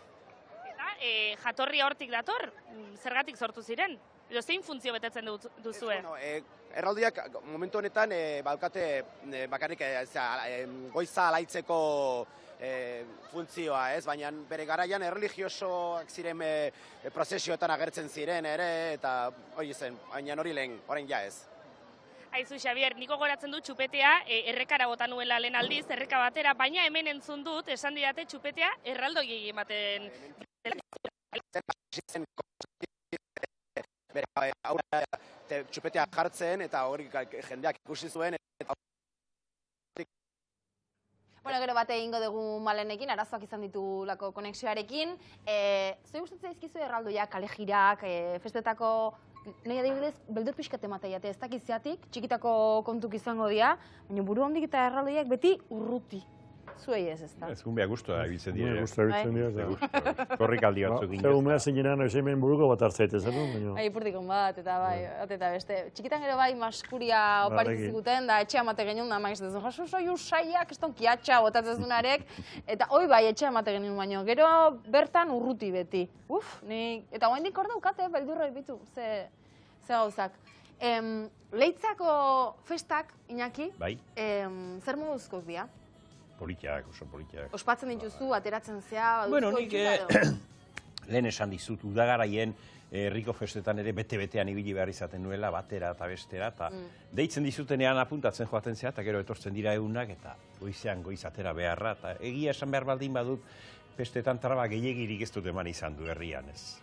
Eta jatorria hortik dator, zergatik sortu ziren? Edo zein funtzio betetzen duzue? Erraldoiak momentu honetan badukate bakarrik goiza alaitzeko funtzioa, ez? Baina bere garaian erreligiosoak ziren prozesioetan agertzen ziren ere, eta hori zen, baina hori lehen, orain ja ez. Aizu, Xabier, niko goratzen dut txupetea errekara bota nuela lehen aldiz, erreka batera, baina hemen entzun dut, esan didate txupetea erraldoiei ematen. Txupetea jartzen eta hori jendeak ikusi zuen. Bueno, gero bate egingo dugu Malenekin, arazoak izan ditulako konexioarekin. Zoi gustatzen zaizkizu erraldoiak, kalejirak, festetako, nahi adibidez, beldur pixkat ematea, ez dakiziatik, txikitako kontuk izango dira, baina buru hondik eta erraldoiak beti urruti. Zuei ez da. Ez gumbea guztua ebiltzen dira. Guztua ebiltzen dira. Korrik aldi batzuk ginez. Zer umea zeinean noiz hemen buruko bat hartzaitez, edo? Ipurtikon bat, eta bai, eta beste. Txikitan gero bai maskuria oparik ziguten, da etxea mate genuen, da maiz dezu, jaso zoi usaiak, ez kiatxa botatzen dunarek, eta hoi bai etxea mate genuen baino, gero bertan urruti beti. Eta hoen dik hor daukate, beldurro ebitu, ze gauzak. Leitzako festak, Iñaki, zer moduzkoz dira? Politiak, oso politiak. Ospatzen dituzu, ateratzen zea, bueno, nik lehen esan dizut, udagaraien herriko festetan ere bete-betean ibili behar izaten nuela, batera eta bestera, eta deitzen dizutenean apuntatzen joaten zea, eta gero etortzen dira egunak, eta goizean goiz atera beharra, eta egia esan behar baldin badut, festetan traba gehiagirik ez dut eman izan du herrian, ez.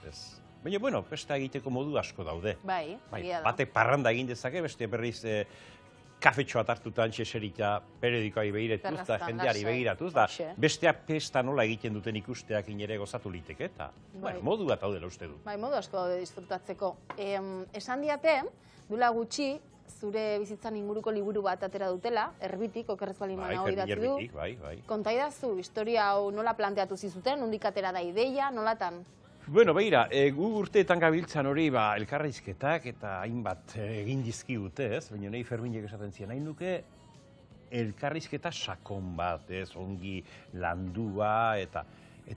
Baina, bueno, festa egiteko modu asko daude. Bai, egia da. Batek parranda egin dezake, beste berriz kafetxoa hartuta antxeserita periodikoai begiratuz, eta jendeari begiratuz, da besteak pesta nola egiten duten ikusteak ere gozatu liteke, eta modu bat daudela uste du. Bai, modu asko daude disfrutatzeko. Esan diate, duela gutxi, zure bizitzan inguruko liburu bat atera dutela, erbitik, okerrez bali mana hori datzi du. Bai. Kontaidazu, historia hau nola planteatu zizuten, nondik atera da ideia, nolatan? Bueno, begira, gu urteetan gabiltzan hori elkarrizketak eta hainbat egin dizkigute, ez? Baina nahi Ferminek esaten zian, nahi nuke elkarrizketa sakon bat, ez? Ongi landua eta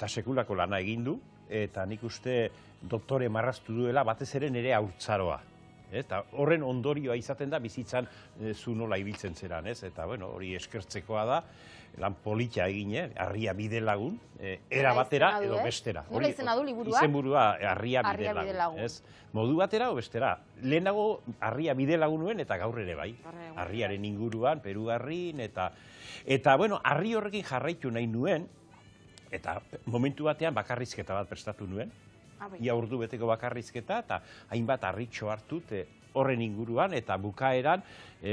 sekulako lana egin du, eta nik uste doktore marraztu duela batez ere nire haurtzaroa. Eta horren ondorioa izaten da bizitzan zu nola ibiltzen zeran, ez? Eta, bueno, hori eskertzekoa da, lan politia egin, Harria bide lagun, era batera edo bestera. Nola izena du liburua? Izenburua Harria bide lagun, ez? Modu batera o bestera. Lehenago Harria bide lagun nuen eta gaur ere bai. Harriaren inguruan, Perugarrin, eta, bueno, harri horrekin jarraitu nahi nuen, eta momentu batean bakarrizketa bat prestatu nuen, ia ordu beteko bakarrizketa, eta hainbat harritxo hartut horren inguruan, eta bukaeran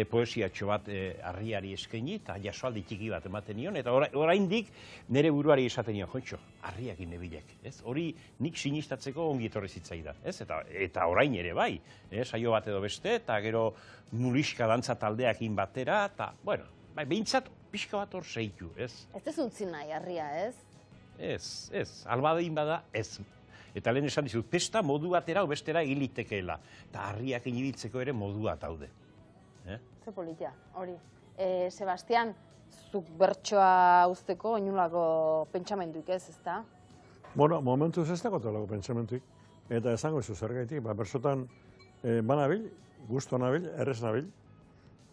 poesiatxo bat harriari eskaini, eta jasoaldi txiki bat ematen nion, eta oraindik nire buruari esaten nion, joitxo, harriakin nebilek, ez? Hori nik sinistatzeko ongi etorri zitzaidan, ez? Eta orain ere bai, saio bat edo beste, eta gero muliska dantza taldeakin batera, eta, bueno, behintzat pixka bat hor zeitu, ez? Ez ez utzi nahi, harria, ez? Ez, albadein bada, ez. Eta lehen esan dizut, pesta modu batera o bestera egilitekeela. Eta harriak inibiltzeko ere modua taude. Ze politia, hori. Sebastian, zuk bertsoa usteko oinulako pentsamentuik ez, ezta? Bueno, momentuz ez dago talako pentsamentuik. Eta esango zu zergaitik, bertsotan banabil, gustu nabil, errez nabil,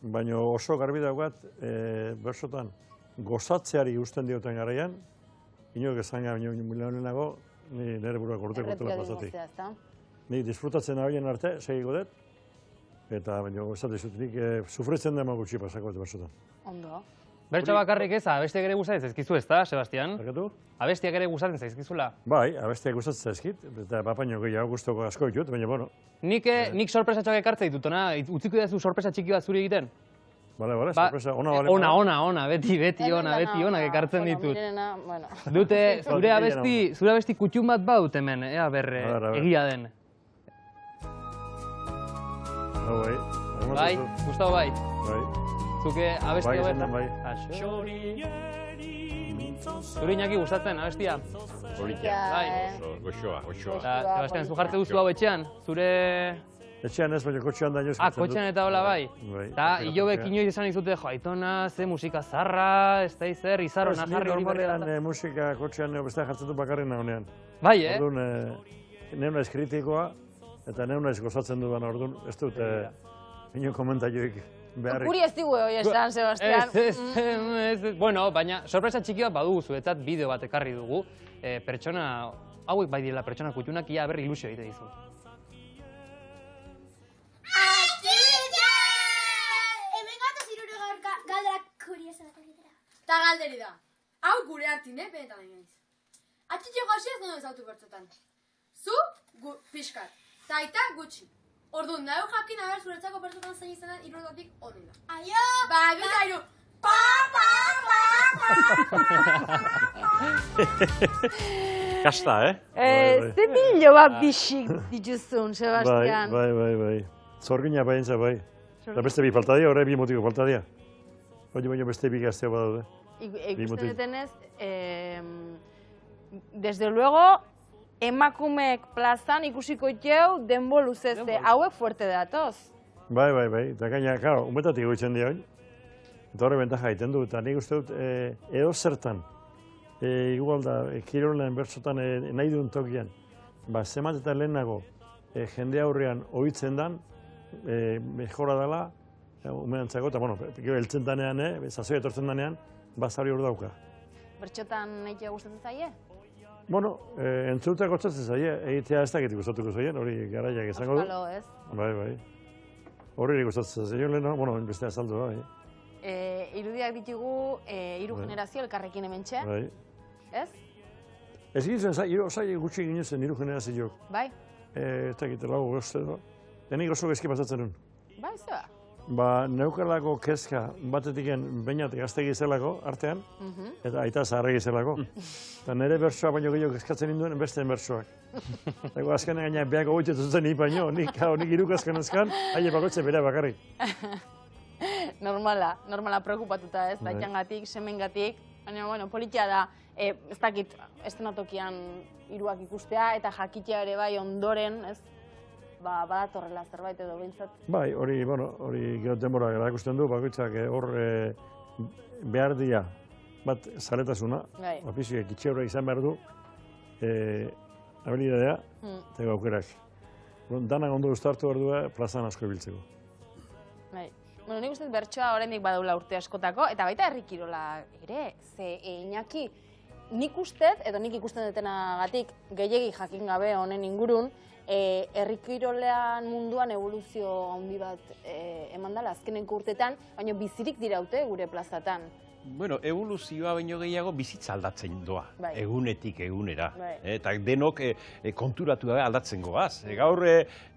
baina oso garbi daugat bertsotan gozatzeari usten dioten garaian, inok esan lehenago, ni nire buruak urteko urtela pasatik. Ni disfrutatzen nabien arte, segiko dut, eta baina gozat dizut, nik sufritzen dema gutxi pasako dut bertsotan. Ondo. Bertso bakarrik ez, abestiak ere gustatzen zaizkizu, ezta, Sebastian? Barkatu? Abestiak ere gustatzen zaizkizula. Bai, abestiak gustatzen zaizkit, eta bapaino gehiago gustoko asko ditut, baina bueno. Nik sorpresatxoak ekartzen ditutona, utziko dazu sorpresa txiki bat zuri egiten? Bale, sorpresa, ona bale. Ona, beti ona ekartzen ditut. Dute, zure abesti kutxun bat baut hemen, ea berre, egia den. Bai, Gustavo bai. Zuke abesti hau bai. Zuri Iñaki gustatzen abestia? Politia. Goxoa. Sebastian, zu jartze duzu hau etxean? Zure... Etxean ez, baina kotxean da inoz. Kotxean eta hola bai. Eta hilobek inoiz esan izute, Aitona, ze musika zarra, ez da izer, izarrona jarri hori berri. Normalean musika kotxean beste jartzen du bakarren nahonean. Bai, Orduan, neuna ez kritikoa, eta neuna ez gozatzen dudan, orduan, ez dut, ino komentaioik beharrik. Guri ez digu hori esan, Sebastian. Bueno, baina sorpresa txiki bat badugu zuetzat bideo bat ekarri dugu. Pertsona, hauek bai direla pertsona kutxunak, ia berri ilusio egite dizu. Ta galderi da. Hau gure hartin, benetan egin. Atxitxo gaxez nono ezautu bertzotan. Zu, pixkat. Ta aita gutxi. Orduan, nahi jakin haber zuretzako bertzotan zein izanen iruetatik onena. Aio! Ba, bita iru. Kasta, Ze bilo bat bixik dituzun, Sebastian. Bai. Zorgina baintza, bai. Eta beste bi faltadia, horre bi motiko faltadia. Baina beste bi gazteo badaude. Ikusten detenez, desde luego, emakumeek plazan ikusiko itxeu denbo luzezte. Hauek fuerte datoz. Bai. Eta gaina, karo, unbetatik goitzen dira, eta horre bentaja egiten du. Eta nik uste dut, edo zertan, igual da, kirolen bertzotan nahi duen tokian, zemat eta lehenago jende aurrean ohitzen dan, mejora dela, umeantzako, eta, bueno, eltzen danean, zazoi etortzen danean, bazari hor dauka. Bertxotan egitea gustatzen zaie? Bueno, entzutea gustatzen zaie, egitea ez dakit gustatuko zaien, hori garaiak izango du. Askalo, ez? Bai. Hori gustatzen zaien, leheno, bueno, beste azaldu, bai. Irudiak ditugu, hiru generazio elkarrekin hementxe. Bai. Ez? Ez ginen, osai gutxi ginen zen hiru generazioak. Bai. Ez dakit, lau, denik oso gezki pasatzen nun. Bai, zeba. neukalako kezka batetik bainat gaztegi zelako artean, eta aita zaharregi zelako. Eta nire bertsoa baino gehiago kezkatzen induen besteen bertsoak. Eta azkenean gaina behako goitzetu zen nik baino, nik irukazkan ezkan, haie bakotxe bere bakarrik. Normala preokupatuta ez, daitxangatik, semengatik, baina, bueno, politia da, ez dakit, estenatokian hiruak ikustea, eta jakitea ere bai ondoren, ez, badatorrela zerbait edo bintzat. Bai, hori gero denbora erakusten du, bakoitzak hor behar dira bat zaletasuna, ofizioek itxeura izan behar du, habilidadea eta aukerak. Danak ondo ustartu behar du plazan asko ibiltzeko. Bai. Bueno, nik uste bertsoa oraindik badaula urte askotako, eta baita herri kirola ere, ze Iñaki, nik uste, edo nik ikusten detenagatik gehiegi jakin gabe honen ingurun, herri kirolean munduan evoluzio handi bat eman dela azkeneko urtetan, baina bizirik diraute gure plazatan. Bueno, evoluzioa baino gehiago bizitza aldatzen doa, egunetik egunera. Eta denok konturatu gabe aldatzen goaz. Gaur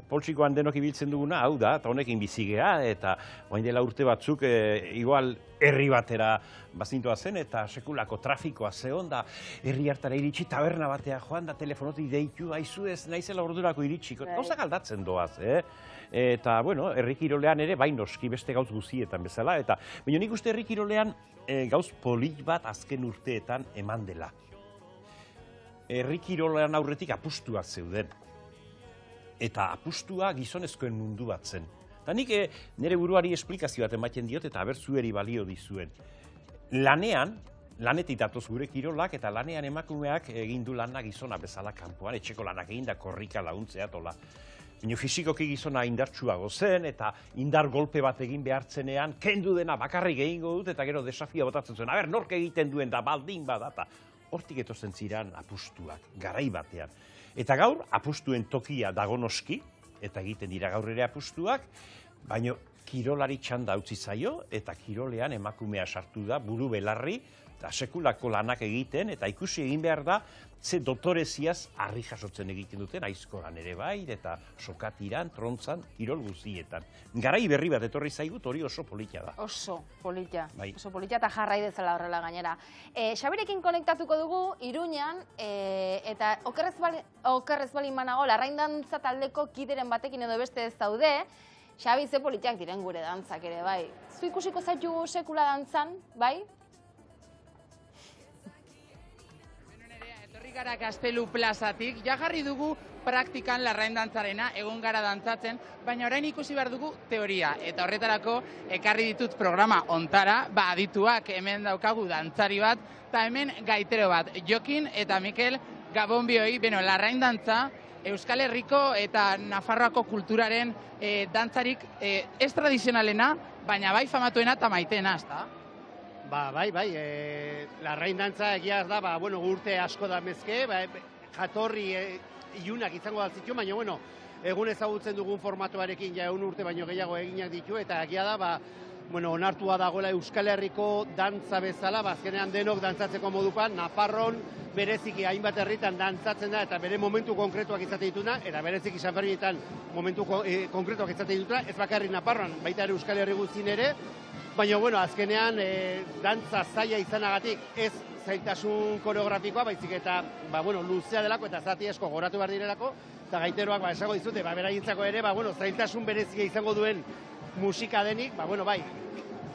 poltsikoan denok ibiltzen duguna, hau da, eta honekin bizigea, eta orain dela urte batzuk igual herri batera bazintoa zen, eta sekulako trafikoa zehon da, herri hartara iritsi, taberna batea joan da, telefonotik deitu, aizu ez, naizela ordurako iritsiko, gauzak aldatzen doaz, Eta, bueno, herri kirolean ere, bai noski beste gauz guzietan bezala, eta baina nik uste herri kirolean gauz polit bat azken urteetan eman dela. Herri kirolean aurretik apustuak zeuden. Eta apustua gizonezkoen mundu bat zen. Eta nik nire buruari esplikazio bat ematen diot eta abertzueri balio dizuen. Lanetik datoz gure kirolak eta lanean emakumeak egin du lana gizona bezala kanpoan, etxeko lanak egin da korrika laguntzea tola. Baina fizikoki gizona indartsuago zen eta indar golpe bat egin behartzenean kendu dena bakarrik egingo dut eta gero desafia botatzen zuen. Aber, nork egiten duen da baldin badata. Hortik etozen ziren apustuak, garai batean. Eta gaur, apustuen tokia dago noski, eta egiten dira gaur ere apustuak, baina kirolari txanda utzi zaio eta kirolean emakumea sartu da buru belarri, eta sekulako lanak egiten, eta ikusi egin behar da, ze dotoreziaz harri jasotzen egiten duten, aizkoran ere bai, eta sokatiran, trontzan, kirol guztietan. Garai berri bat etorri zaigut, hori oso politia da. Oso politia eta jarrai dezala horrela gainera. Xabirekin konektatuko dugu, Iruñan, eta okerrez balin banago, larraindantza taldeko kideren batekin edo beste ez daude, Xabi, ze politiak diren gure dantzak ere, bai. Zu ikusiko zaitu sekula dantzan, bai? Gara Gaztelu plazatik, jarri dugu praktikan larraindantzarena, egon gara dantzatzen, baina orain ikusi behar dugu teoria. Eta horretarako ekarri ditut programa ontara, adituak hemen daukagu dantzari bat, eta hemen gaitero bat. Jokin eta Mikel Gabonbioi, larraindantza, Euskal Herriko eta Nafarroako kulturaren dantzarik ez tradizionalena, baina bai famatuena eta maiteena, ezta? Bai, larraindantza egiaz da, urte asko da mezke, jatorri ilunak izango da zitu, baina, egun ezagutzen dugun formatuarekin ja egun urte baino gehiago eginak ditu, eta egia da, onartua dagoela Euskal Herriko dantza bezala, azkenean denok dantzatzeko modupan, Nafarron bereziki hainbat herritan dantzatzen da, eta bere momentu konkretuak izaten dituna, eta bereziki San Ferminetan momentu konkretuak izaten dituna, ez bakarrik Nafarroan, baita ere Euskal Herri guztien ere, baina, azkenean dantza zaila izanagatik ez zailtasun koreografikoa, baizik eta, luzea delako eta zati asko goratu behar direlako, eta gaiteroak, esango dizute, beraintzako ere, zailtasun berezia izango duen musika denik,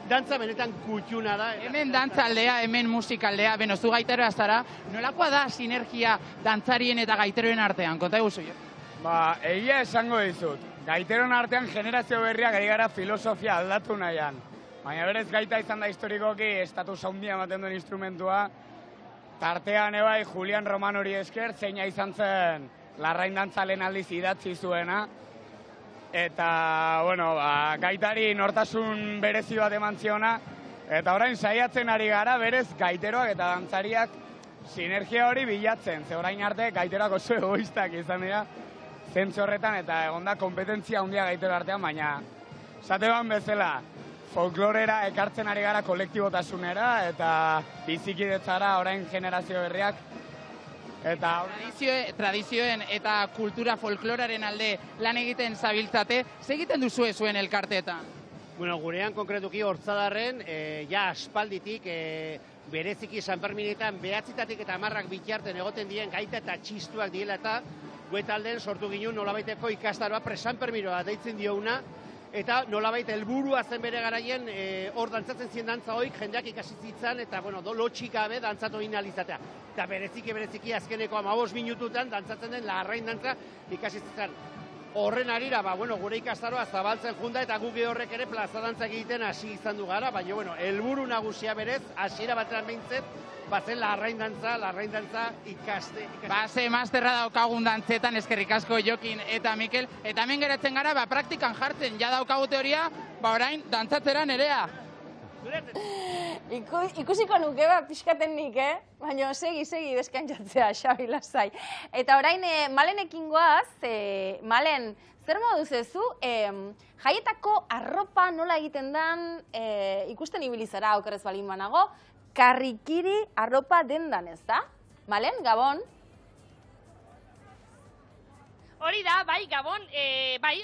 dantza benetan kutxuna da. Hemen dantzaldea, hemen musikaldea, zu gaiteroa zara, nolakoa da sinergia dantzarien eta gaiteroen artean, konta eguzu jo? Egia esango dizut, gaiteroen artean generazio berriak ari gara filosofia aldatu nahian. Baina berez gaita izan da historikoki estatus handia ematen duen instrumentua. Tartean ebai Julian Roman hori esker, zeina izan zen larraindantza lehen aldiz idatzi zuena. Eta, gaitari nortasun berezi bat eman ziona. Eta orain saiatzen ari gara berez gaiteroak eta dantzariak sinergia hori bilatzen. Ze orain arte gaiteroak oso egoistak izan dira zentzu horretan eta egonda kompetentzia handia gaitero artean, baina zateban bezala. Folklorera ekartzen ari gara kolektibotasunera eta bizikidetzara orain generazio berriak. Eta tradizioen eta kultura folkloraren alde lan egiten zabiltzate, ze egiten duzue zuen elkarteetan? Bueno, gurean konkretuki Hortzadarren, ja aspalditik, bereziki Sanferminetan behatzitatik eta 10 bitarten egoten diren gaita eta txistuak diela eta guetalden sortu ginen nolabaiteko ikastaroa Presanfermiroa deitzen dioguna, eta nolabait helburua zen bere garaien hor dantzatzen zien dantza hoik jendeak ikasi zitzan eta lotxik gabe dantzatu egin ahal izatea. Eta bereziki azkeneko 15 minututan dantzatzen den larrain dantza ikasi zitzan. Horren arira, gure ikastaroa zabaltzen junda eta guk horrek ere plazadantza egiten hasi izan du gara, baina, helburu nagusia berez, hasiera batean behintzet, bazen larrain dantza ikaste. Ze masterra daukagun dantzetan, eskerrik asko Jokin eta Mikel, eta hemen geratzen gara, praktikan jartzen, ja daukagu teoria, orain dantzatzera Nerea. Ikusiko nuke, pixkaten nik, baina segi deskantzatzea, Xabi, lasai. Eta orain, Malenekin goaz, Malen, zer moduz ezu, jaietako arropa nola egiten dan, ikusten ibilizara okerrez balin banago, karrikiri arropa dendan, ez da? Malen, Gabon? Hori da, bai, Gabon,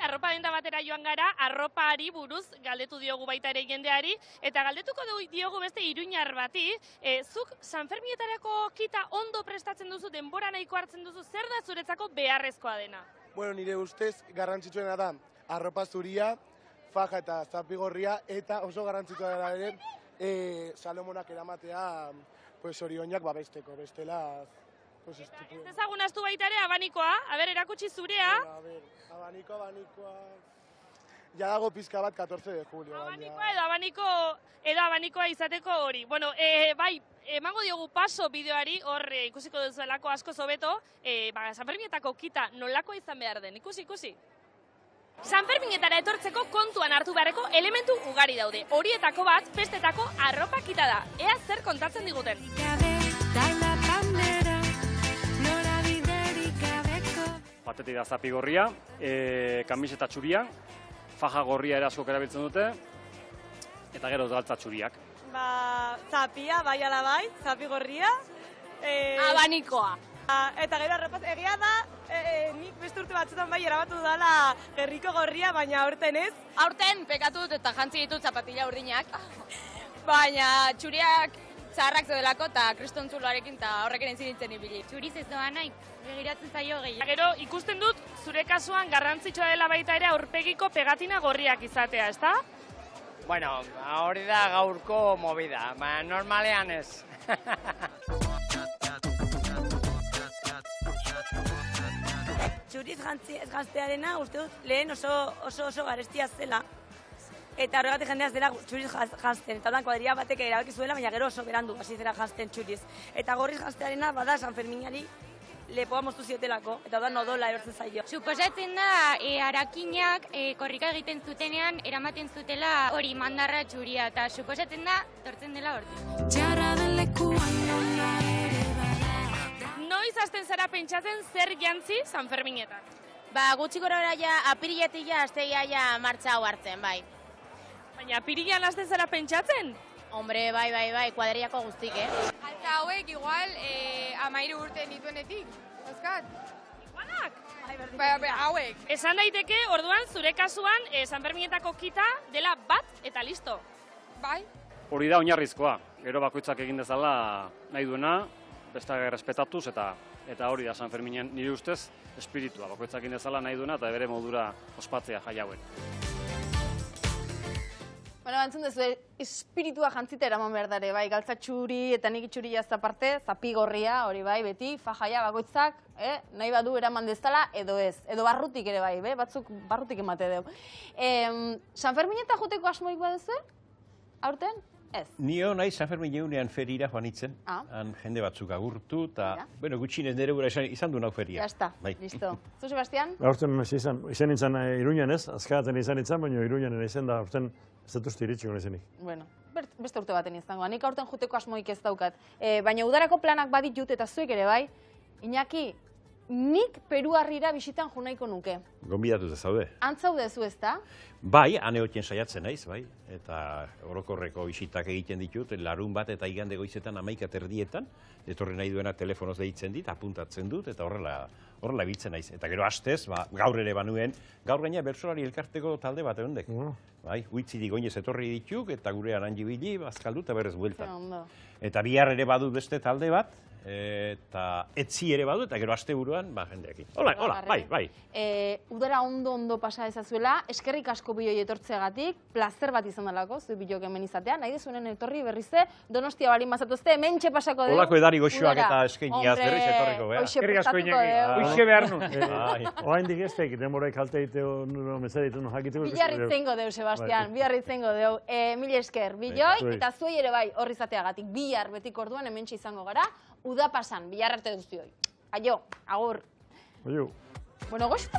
arropa denda batera joan gara, arropaari buruz galdetu diogu baita ere jendeari, eta galdetuko diogu beste iruinar bati, zuk Sanfermietarako kita ondo prestatzen duzu, denbora nahiko hartzen duzu, zer da zuretzako beharrezkoa dena? Bueno, nire ustez garrantzitsuena da, arropa zuria, faja eta zapigorria, eta oso garrantzitsua dela ere, Salomonak eramatea, orioinak babesteko, bestela... Ez ezagun astu baita ere abanikoa, erakutsi zurea. Abanikoa, ja dago pizka bat 14 de julio. Abanikoa edo abanikoa izateko hori. Bueno, bai, emango diogu paso bideoari, hor ikusiko duzuelako asko zobeto, Sanferminetako kita nolakoa izan behar den, ikusi. Sanferminetara etortzeko kontuan hartu beharreko elementu ugari daude. Horietako bat, festetako arropa kita da. Ea zer kontatzen diguten. Batetik da zapigorria, kamiseta txuria, faja gorria ere askok erabiltzen dute, eta gero galtza txuriak. Zapia, bai ala bai, zapigorria. Abanikoa. Eta gero arropaz, egia da, nik beste urte batzutan bai erabatu dala gerriko gorria, baina aurten ez. Aurten pekatu dut eta jantzi ditut zapatilla urdinak, baina txuriak zaharrak zeudelako eta kristontzuloarekin eta horrekin entzinintzen ibili. Txuriz ez doa nahi, begiratzen zaio gehiago. Gero ikusten dut, zure kasuan garrantzitsua dela baita ere aurpegiko pegatina gorriak izatea, ezta? Bueno, hori da gaurko movida, normalean ez. Txuriz jantztearena uste dut lehen oso garestia zela. Eta horregatik jendeaz dela txuriz jantzten. Eta kuadria batek erabaki zuela, baina gero oso berandu hasi zera jantzten txuriz. Eta gorriz jantztearena bada Sanferminari lepoa moztu ziotelako, eta da nodola erortzen zaio. Suposatzen da, arakinak korrika egiten zutenean, eramaten zutela hori mandarra txuria, eta suposatzen da, tortzen dela hortik. Noiz hasten zara pentsatzen zer jantzi Sanferminetan? Gutxi gora ja, apiriletik ja, astegia ja martxa hau hartzen, bai. Baina apirilean hasten zara pentsatzen? Hombre, bai, kuadriako guztik, Alta hauek igual 13 urte dituenetik, Oskat? Igualak? Bai, hauek. Esan daiteke, orduan, zure kasuan, Sanferminetako kita dela bat eta listo. Bai. Hori da oinarrizkoa, gero bakoitzak egin dezala nahi duena, besteak errespetatuz eta hori da Sanferminen nire ustez espiritua, bakoitzak egin dezala nahi duena eta bere modura ospatzea jai hauen. Bueno, bantzun dezu, espiritua jantzita eraman behar dare, bai, galtza txuri eta nik txuri jazta parte, zapigorria, hori bai, beti, fajaia bakoitzak, nahi badu eraman dezala, edo ez, edo barrutik ere bai, batzuk barrutik emate deu. Sanfermineta joteko asmoik baduzu, aurten? Ez. Nio nahi Sanferminean ferira joan itzen, han jende batzuk agurtu, eta, bueno, gutxinez nire gura izan du nau feria. Ya está, listo. Zu, Sebastian? Aurten izan nintzen Iruñan ez, azkaraten izan nintzen, baina Iruñan izan da aurten ez dut uste iritsiko nizenik. Bueno, beste urte baten izango, nik aurten juteko asmoik ez daukat. Baina udarako planak baditut eta zuek ere bai, Iñaki, nik Peruarrira bisitan jo nahiko nuke. Gonbidatu zaude. Antzaude zu ezta? Bai, ane hotien saiatzen naiz, bai. Eta orokorreko bisitak egiten ditut, larun bat eta igande goizetan 11:00 etorri nahi duena telefonoz deitzen dit, apuntatzen dut, eta horrela biltzen naiz. Eta gero astez, gaur ere banuen, gaur gaina bertsolari elkarteko talde bat egondek. Bai, huitzidik oinez etorri dituk, eta gurean hanjibili, bazkaldu eta berrez buelta. Eta bihar ere badu beste talde bat, eta etzi ere badu, eta gero asteburuan, jendeakin. Hola, bai. Udara ondo pasa ezazuela, eskerrik asko Biloi etortzeagatik, plazer bat izan delako, zu Bilok hemen izatea, nahi dezunen etorri berrize, Donostia balin bazatuzte, hementxe pasako dugu. Olako edari goxoak eta eskeiniaz berriz etorriko, beha. Eskerrik asko Iñaki, hoxe behar nu. Oaindik ez teik, denborai kalte diteo, mezaditu nu jakiteko. Biarritzengo deu, Sebastian, biarritzengo deu. Mil esker, Biloi, eta zuei ere bai horri izateagatik, bihar betik orduan hementxe izango gara, uda pasan, bihar arte duztioi. Aio, agur. Aio. Bueno, goxo.